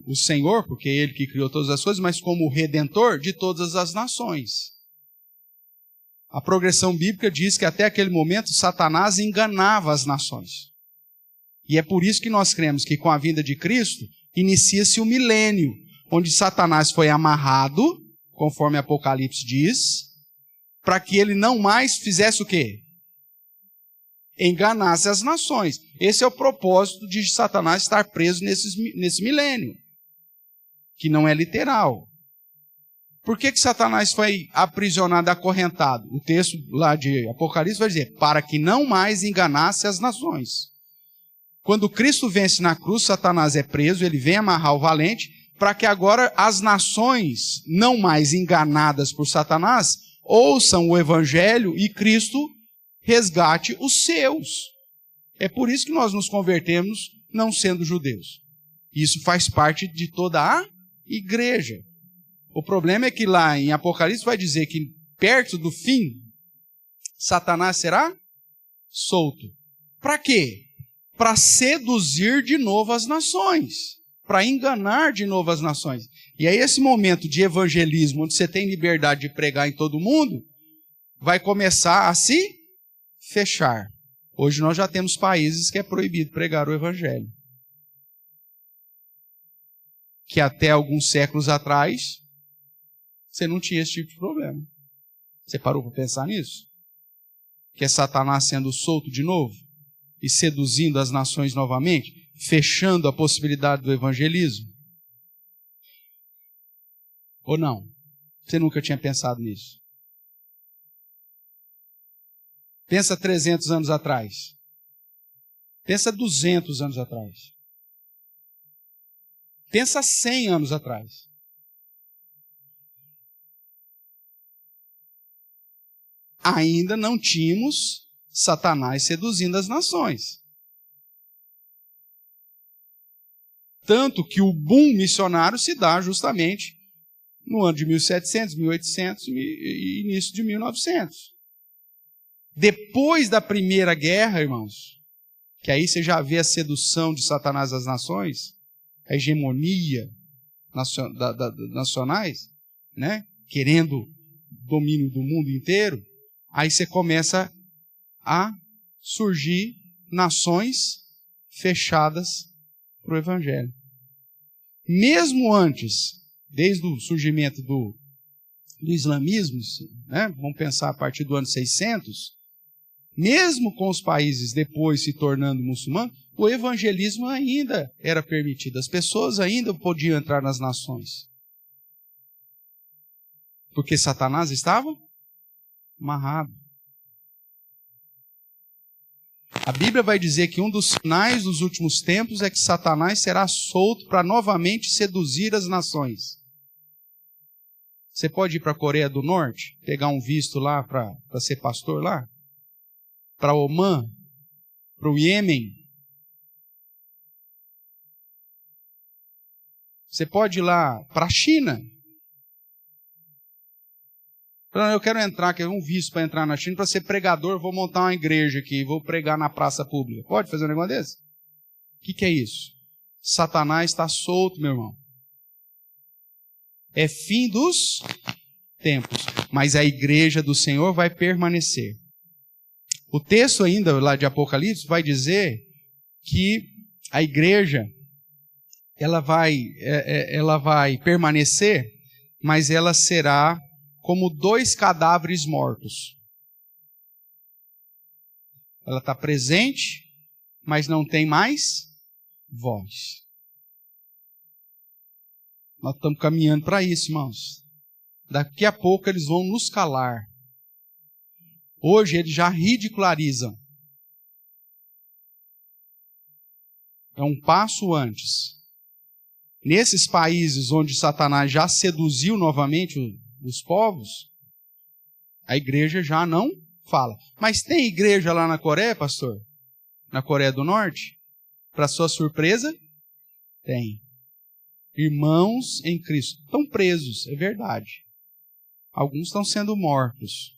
o Senhor, porque é Ele que criou todas as coisas, mas como o Redentor de todas as nações. A progressão bíblica diz que até aquele momento, Satanás enganava as nações. E é por isso que nós cremos que com a vinda de Cristo, inicia-se o milênio, onde Satanás foi amarrado, conforme Apocalipse diz, para que ele não mais fizesse o quê? Enganasse as nações. Esse é o propósito de Satanás estar preso nesse milênio, que não é literal. Por que Satanás foi aprisionado, acorrentado? O texto lá de Apocalipse vai dizer, para que não mais enganasse as nações. Quando Cristo vence na cruz, Satanás é preso, ele vem amarrar o valente, para que agora as nações, não mais enganadas por Satanás, ouçam o Evangelho e Cristo resgate os seus. É por isso que nós nos convertemos não sendo judeus. Isso faz parte de toda a igreja. O problema é que lá em Apocalipse vai dizer que perto do fim, Satanás será solto. Para quê? Para seduzir de novo as nações. Para enganar de novo as nações. E aí esse momento de evangelismo, onde você tem liberdade de pregar em todo mundo, vai começar a se fechar. Hoje nós já temos países que é proibido pregar o evangelho. Que até alguns séculos atrás, você não tinha esse tipo de problema. Você parou para pensar nisso? Que é Satanás sendo solto de novo e seduzindo as nações novamente, fechando a possibilidade do evangelismo? Ou não? Você nunca tinha pensado nisso? Pensa 300 anos atrás. Pensa 200 anos atrás. Pensa 100 anos atrás. Ainda não tínhamos Satanás seduzindo as nações. Tanto que o boom missionário se dá justamente no ano de 1700, 1800 e início de 1900. Depois da Primeira Guerra, irmãos, que aí você já vê a sedução de Satanás às nações, a hegemonia nacionais, né? Querendo domínio do mundo inteiro, aí você começa a surgir nações fechadas para o Evangelho. Mesmo antes, desde o surgimento do islamismo, né? Vamos pensar a partir do ano 600, mesmo com os países depois se tornando muçulmanos, o evangelismo ainda era permitido. As pessoas ainda podiam entrar nas nações. Porque Satanás estava amarrado. A Bíblia vai dizer que um dos sinais dos últimos tempos é que Satanás será solto para novamente seduzir as nações. Você pode ir para a Coreia do Norte, pegar um visto lá para ser pastor lá? Para Omã? Para o Iêmen? Você pode ir lá para a China? Eu quero entrar, quero um visto para entrar na China, para ser pregador, vou montar uma igreja aqui, vou pregar na praça pública. Pode fazer um negócio desse? O que é isso? Satanás está solto, meu irmão. É fim dos tempos. Mas a igreja do Senhor vai permanecer. O texto ainda lá de Apocalipse vai dizer que a igreja ela vai permanecer, mas ela será como 2 cadáveres mortos. Ela está presente, mas não tem mais voz. Nós estamos caminhando para isso, irmãos. Daqui a pouco eles vão nos calar. Hoje eles já ridicularizam. É um passo antes. Nesses países onde Satanás já seduziu novamente os povos, a igreja já não fala. Mas tem igreja lá na Coreia, pastor? Na Coreia do Norte? Para sua surpresa, tem. Irmãos em Cristo. Estão presos, é verdade. Alguns estão sendo mortos.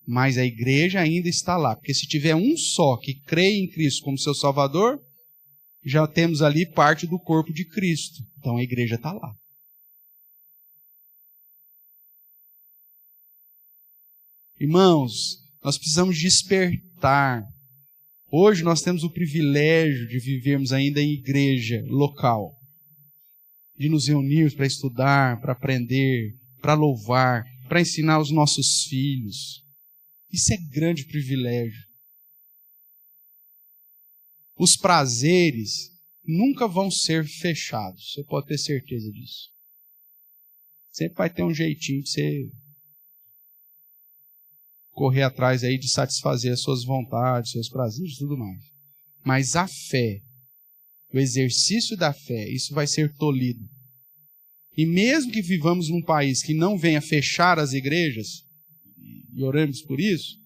Mas a igreja ainda está lá. Porque se tiver um só que crê em Cristo como seu Salvador, já temos ali parte do corpo de Cristo. Então a igreja está lá. Irmãos, nós precisamos despertar. Hoje nós temos o privilégio de vivermos ainda em igreja local. De nos reunirmos para estudar, para aprender, para louvar, para ensinar os nossos filhos. Isso é grande privilégio. Os prazeres nunca vão ser fechados. Você pode ter certeza disso. Sempre vai ter um jeitinho de você correr atrás aí de satisfazer as suas vontades, seus prazeres e tudo mais. Mas a fé, o exercício da fé, isso vai ser tolhido. E mesmo que vivamos num país que não venha fechar as igrejas, e oramos por isso,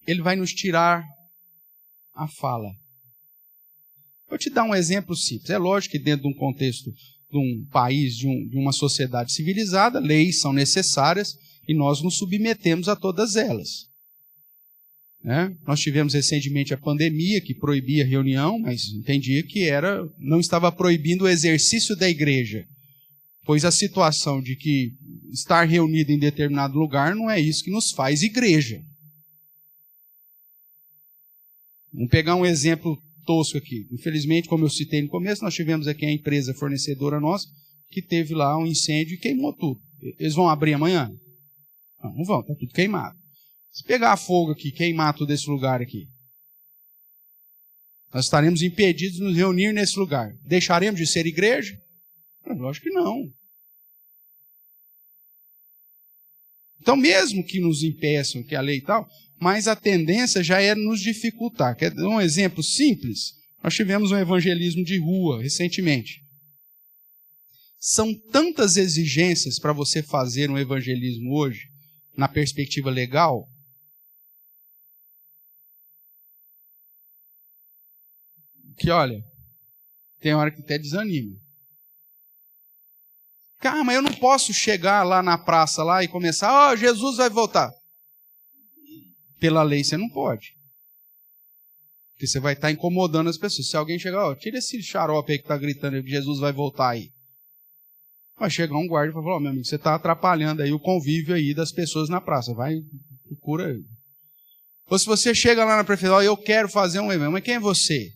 ele vai nos tirar a fala. Vou te dar um exemplo simples. É lógico que dentro de um contexto de um país, de uma sociedade civilizada, leis são necessárias e nós nos submetemos a todas elas. Nós tivemos recentemente a pandemia que proibia a reunião, mas entendia que não estava proibindo o exercício da igreja, pois a situação de que estar reunido em determinado lugar não é isso que nos faz igreja. Vamos pegar um exemplo tosco aqui. Infelizmente, como eu citei no começo, nós tivemos aqui a empresa fornecedora nossa que teve lá um incêndio e queimou tudo. Eles vão abrir amanhã? Não vão, está tudo queimado. Se pegar fogo aqui, queimar todo esse lugar aqui, nós estaremos impedidos de nos reunir nesse lugar. Deixaremos de ser igreja? Lógico que não. Então, mesmo que nos impeçam, que a lei e tal, mas a tendência já é nos dificultar. Quer dar um exemplo simples? Nós tivemos um evangelismo de rua recentemente. São tantas exigências para você fazer um evangelismo hoje, na perspectiva legal, que, olha, tem hora que até desanima. Cara, mas eu não posso chegar lá na praça lá e começar, Jesus vai voltar. Pela lei você não pode. Porque você vai estar incomodando as pessoas. Se alguém chegar, tira esse xarope aí que está gritando que Jesus vai voltar aí. Vai chegar um guarda e falar, meu amigo, você está atrapalhando aí o convívio aí das pessoas na praça. Vai, procura aí. Ou se você chega lá na prefeitura, eu quero fazer um evento. Mas quem é você?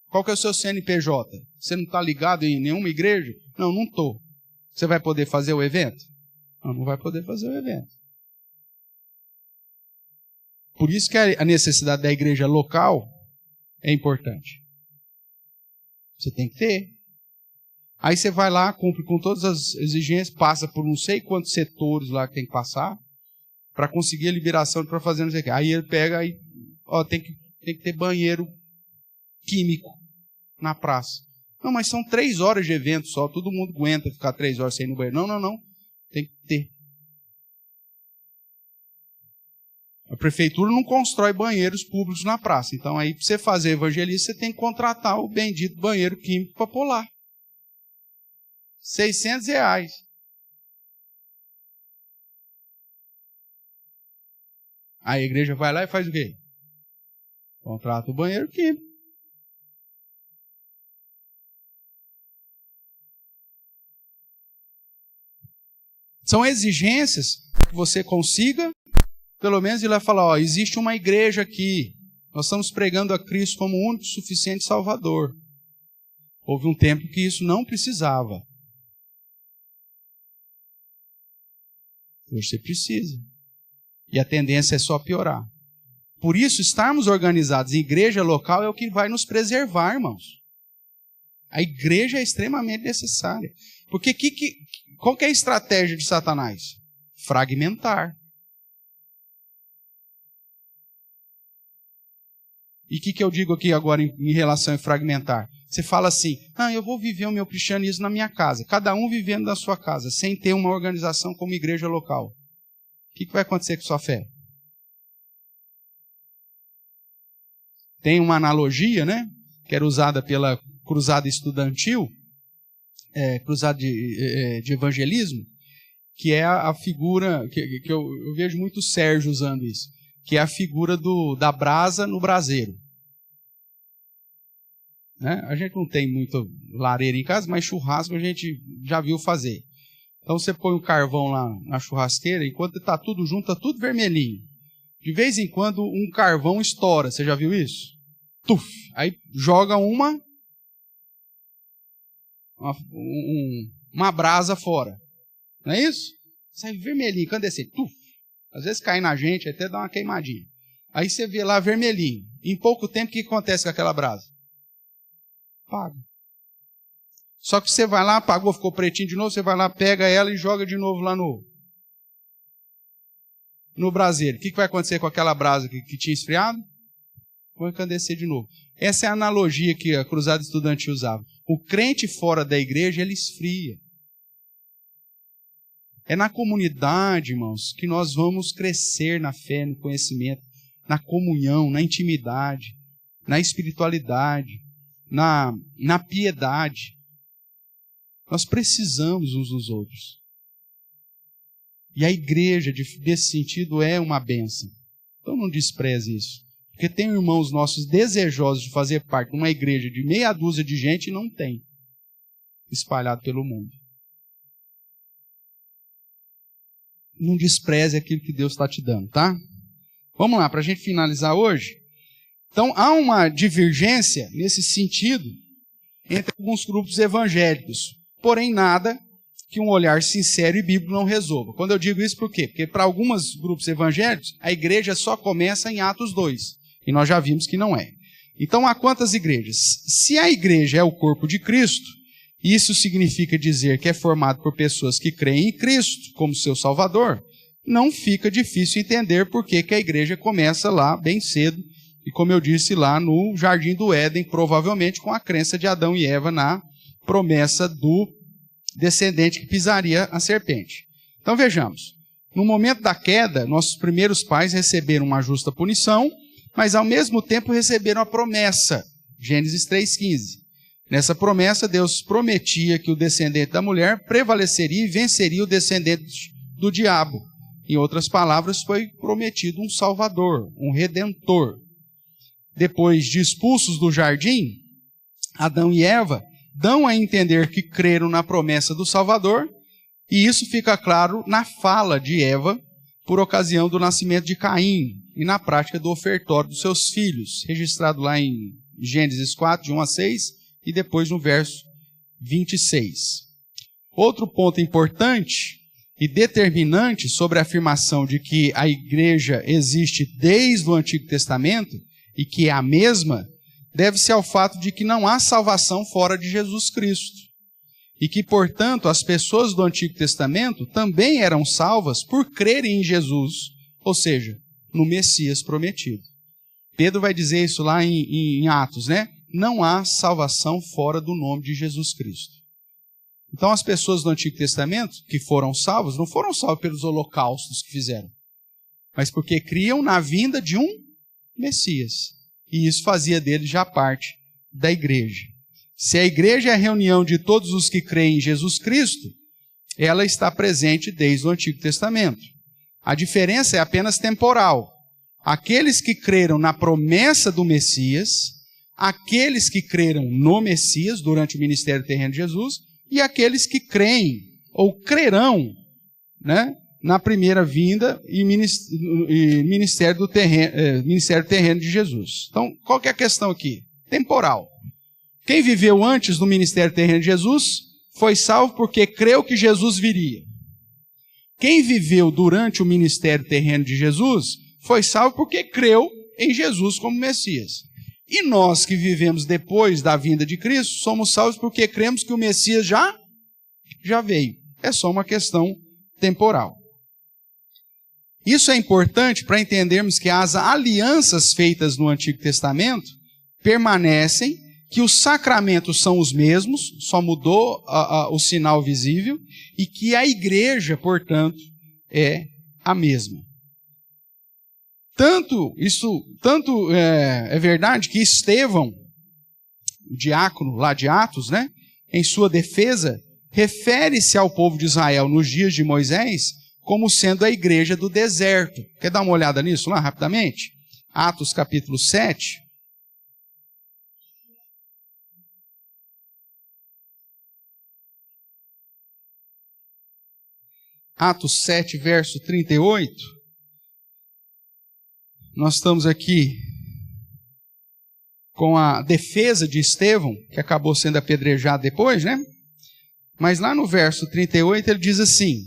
Qual que é o seu CNPJ? Você não está ligado em nenhuma igreja? Não, não estou. Você vai poder fazer o evento? Não, não vai poder fazer o evento. Por isso que a necessidade da igreja local é importante. Você tem que ter. Aí você vai lá, cumpre com todas as exigências, passa por não sei quantos setores lá que tem que passar, para conseguir a liberação para fazer não sei o quê. Aí ele pega e tem que ter banheiro químico na praça. Não, mas são 3 horas de evento só, todo mundo aguenta ficar 3 horas sem ir no banheiro. Não. Tem que ter. A prefeitura não constrói banheiros públicos na praça. Então aí, para você fazer evangelismo, você tem que contratar o bendito banheiro químico para pôr lá. R$600. Aí a igreja vai lá e faz o quê? Contrata o banheiro químico. São exigências que você consiga, pelo menos, ir lá falar, ó, existe uma igreja aqui, nós estamos pregando a Cristo como o único e suficiente Salvador. Houve um tempo que isso não precisava. Hoje você precisa. E a tendência é só piorar. Por isso, estarmos organizados em igreja local é o que vai nos preservar, irmãos. A igreja é extremamente necessária. Porque qual que é a estratégia de Satanás? Fragmentar. E o que eu digo aqui agora em relação a fragmentar? Você fala assim, eu vou viver o meu cristianismo na minha casa. Cada um vivendo na sua casa, sem ter uma organização como igreja local. O que vai acontecer com sua fé? Tem uma analogia, né? Que era usada pela cruzada estudantil, cruzada de evangelismo, que é a figura, que eu vejo muito o Sérgio usando isso, que é a figura da brasa no braseiro. Né? A gente não tem muito lareira em casa, mas churrasco a gente já viu fazer. Então você põe o carvão lá na churrasqueira, enquanto está tudo junto, está tudo vermelhinho. De vez em quando um carvão estoura, você já viu isso? Tuf! Aí joga uma brasa fora. Não é isso? Sai vermelhinho, incandescente. Tuf! Às vezes cai na gente, até dá uma queimadinha. Aí você vê lá vermelhinho. Em pouco tempo, o que acontece com aquela brasa? Apaga. Só que você vai lá, apagou, ficou pretinho de novo, você vai lá, pega ela e joga de novo lá no braseiro. O que vai acontecer com aquela brasa que tinha esfriado? Vai encandecer de novo. Essa é a analogia que a cruzada estudantil usava. O crente fora da igreja, ele esfria. É na comunidade, irmãos, que nós vamos crescer na fé, no conhecimento, na comunhão, na intimidade, na espiritualidade, na piedade. Nós precisamos uns dos outros. E a igreja, desse sentido, é uma bênção. Então não despreze isso. Porque tem irmãos nossos desejosos de fazer parte de uma igreja de meia dúzia de gente e não tem. Espalhado pelo mundo. Não despreze aquilo que Deus está te dando, tá? Vamos lá, para a gente finalizar hoje. Então, há uma divergência nesse sentido entre alguns grupos evangélicos. Porém, nada que um olhar sincero e bíblico não resolva. Quando eu digo isso, por quê? Porque para alguns grupos evangélicos, a igreja só começa em Atos 2. E nós já vimos que não é. Então, há quantas igrejas? Se a igreja é o corpo de Cristo, isso significa dizer que é formado por pessoas que creem em Cristo como seu Salvador, não fica difícil entender por que a igreja começa lá bem cedo, e como eu disse lá no Jardim do Éden, provavelmente com a crença de Adão e Eva na promessa do descendente que pisaria a serpente. Então vejamos, no momento da queda, nossos primeiros pais receberam uma justa punição, mas ao mesmo tempo receberam a promessa, Gênesis 3,15. Nessa promessa, Deus prometia que o descendente da mulher prevaleceria e venceria o descendente do diabo. Em outras palavras, foi prometido um Salvador, um Redentor. Depois de expulsos do jardim, Adão e Eva dão a entender que creram na promessa do Salvador, e isso fica claro na fala de Eva, por ocasião do nascimento de Caim, e na prática do ofertório dos seus filhos, registrado lá em Gênesis 4, de 1 a 6, e depois no verso 26. Outro ponto importante e determinante sobre a afirmação de que a igreja existe desde o Antigo Testamento e que é a mesma, deve-se ao fato de que não há salvação fora de Jesus Cristo. E que, portanto, as pessoas do Antigo Testamento também eram salvas por crerem em Jesus, ou seja, no Messias prometido. Pedro vai dizer isso lá em Atos, né? Não há salvação fora do nome de Jesus Cristo. Então as pessoas do Antigo Testamento que foram salvas, não foram salvas pelos holocaustos que fizeram, mas porque criam na vinda de um Messias. E isso fazia deles já parte da igreja. Se a igreja é a reunião de todos os que creem em Jesus Cristo, ela está presente desde o Antigo Testamento. A diferença é apenas temporal. Aqueles que creram na promessa do Messias, aqueles que creram no Messias durante o ministério terreno de Jesus e aqueles que creem ou crerão né, na primeira vinda e ministério terreno de Jesus. Então, qual que é a questão aqui? Temporal. Quem viveu antes do ministério terreno de Jesus foi salvo porque creu que Jesus viria. Quem viveu durante o ministério terreno de Jesus foi salvo porque creu em Jesus como Messias. E nós que vivemos depois da vinda de Cristo, somos salvos porque cremos que o Messias já veio. É só uma questão temporal. Isso é importante para entendermos que as alianças feitas no Antigo Testamento permanecem, que os sacramentos são os mesmos, só mudou o sinal visível, e que a igreja, portanto, é a mesma. Tanto é verdade que Estevão, o diácono lá de Atos, né, em sua defesa, refere-se ao povo de Israel nos dias de Moisés como sendo a igreja do deserto. Quer dar uma olhada nisso lá rapidamente? Atos capítulo 7. Atos 7, verso 38. Nós estamos aqui com a defesa de Estevão, que acabou sendo apedrejado depois, né? Mas lá no verso 38 ele diz assim: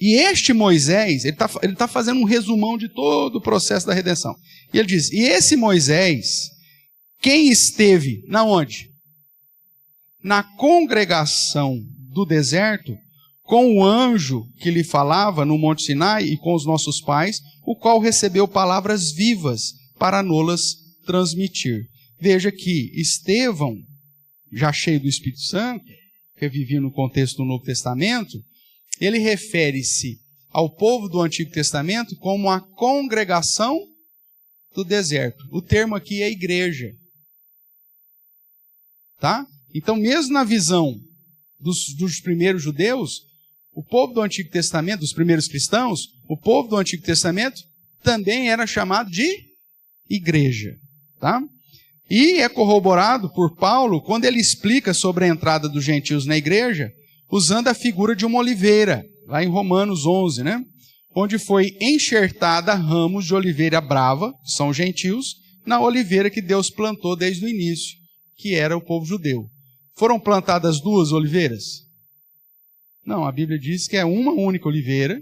e este Moisés, ele está fazendo um resumão de todo o processo da redenção. E ele diz, e esse Moisés, quem esteve, na onde? Na congregação do deserto, com o anjo que lhe falava no Monte Sinai e com os nossos pais, o qual recebeu palavras vivas para nolas transmitir. Veja que Estevão, já cheio do Espírito Santo, que vivia no contexto do Novo Testamento, ele refere-se ao povo do Antigo Testamento como a congregação do deserto. O termo aqui é igreja. Tá? Então, mesmo na visão dos primeiros judeus, o povo do Antigo Testamento, dos primeiros cristãos, o povo do Antigo Testamento também era chamado de igreja. Tá? E é corroborado por Paulo quando ele explica sobre a entrada dos gentios na igreja, usando a figura de uma oliveira, lá em Romanos 11, né? Onde foi enxertada ramos de oliveira brava, que são gentios, na oliveira que Deus plantou desde o início, que era o povo judeu. Foram plantadas duas oliveiras? Não, a Bíblia diz que é uma única oliveira,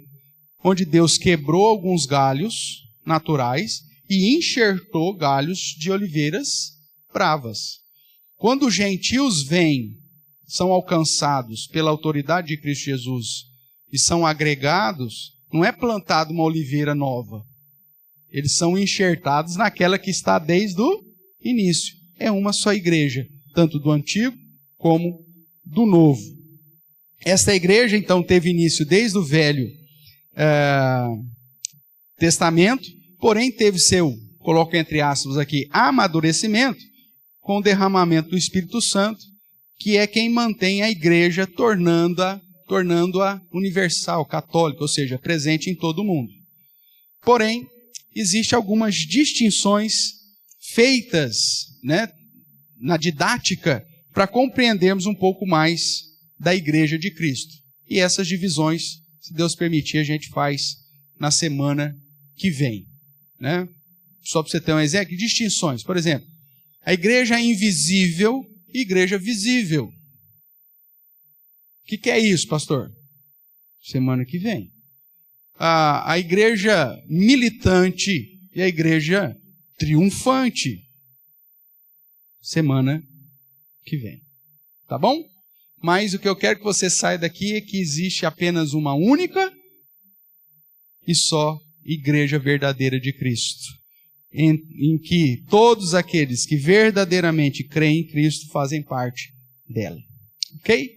onde Deus quebrou alguns galhos naturais e enxertou galhos de oliveiras bravas. Quando os gentios vêm, são alcançados pela autoridade de Cristo Jesus e são agregados, não é plantada uma oliveira nova. Eles são enxertados naquela que está desde o início. É uma só igreja, tanto do Antigo como do Novo. Esta igreja, então, teve início desde o Velho Testamento, porém teve seu, coloco entre aspas aqui, amadurecimento com o derramamento do Espírito Santo, que é quem mantém a igreja tornando-a universal, católica, ou seja, presente em todo o mundo. Porém, existem algumas distinções feitas, né, na didática para compreendermos um pouco mais da igreja de Cristo. E essas divisões, se Deus permitir, a gente faz na semana que vem. Né? Só para você ter um exemplo, distinções. Por exemplo, a igreja invisível e igreja visível. O que é isso, pastor? Semana que vem. A igreja militante e a igreja triunfante. Semana que vem. Tá bom? Mas o que eu quero que você saia daqui é que existe apenas uma única e só igreja verdadeira de Cristo. Em que todos aqueles que verdadeiramente creem em Cristo fazem parte dela. Ok?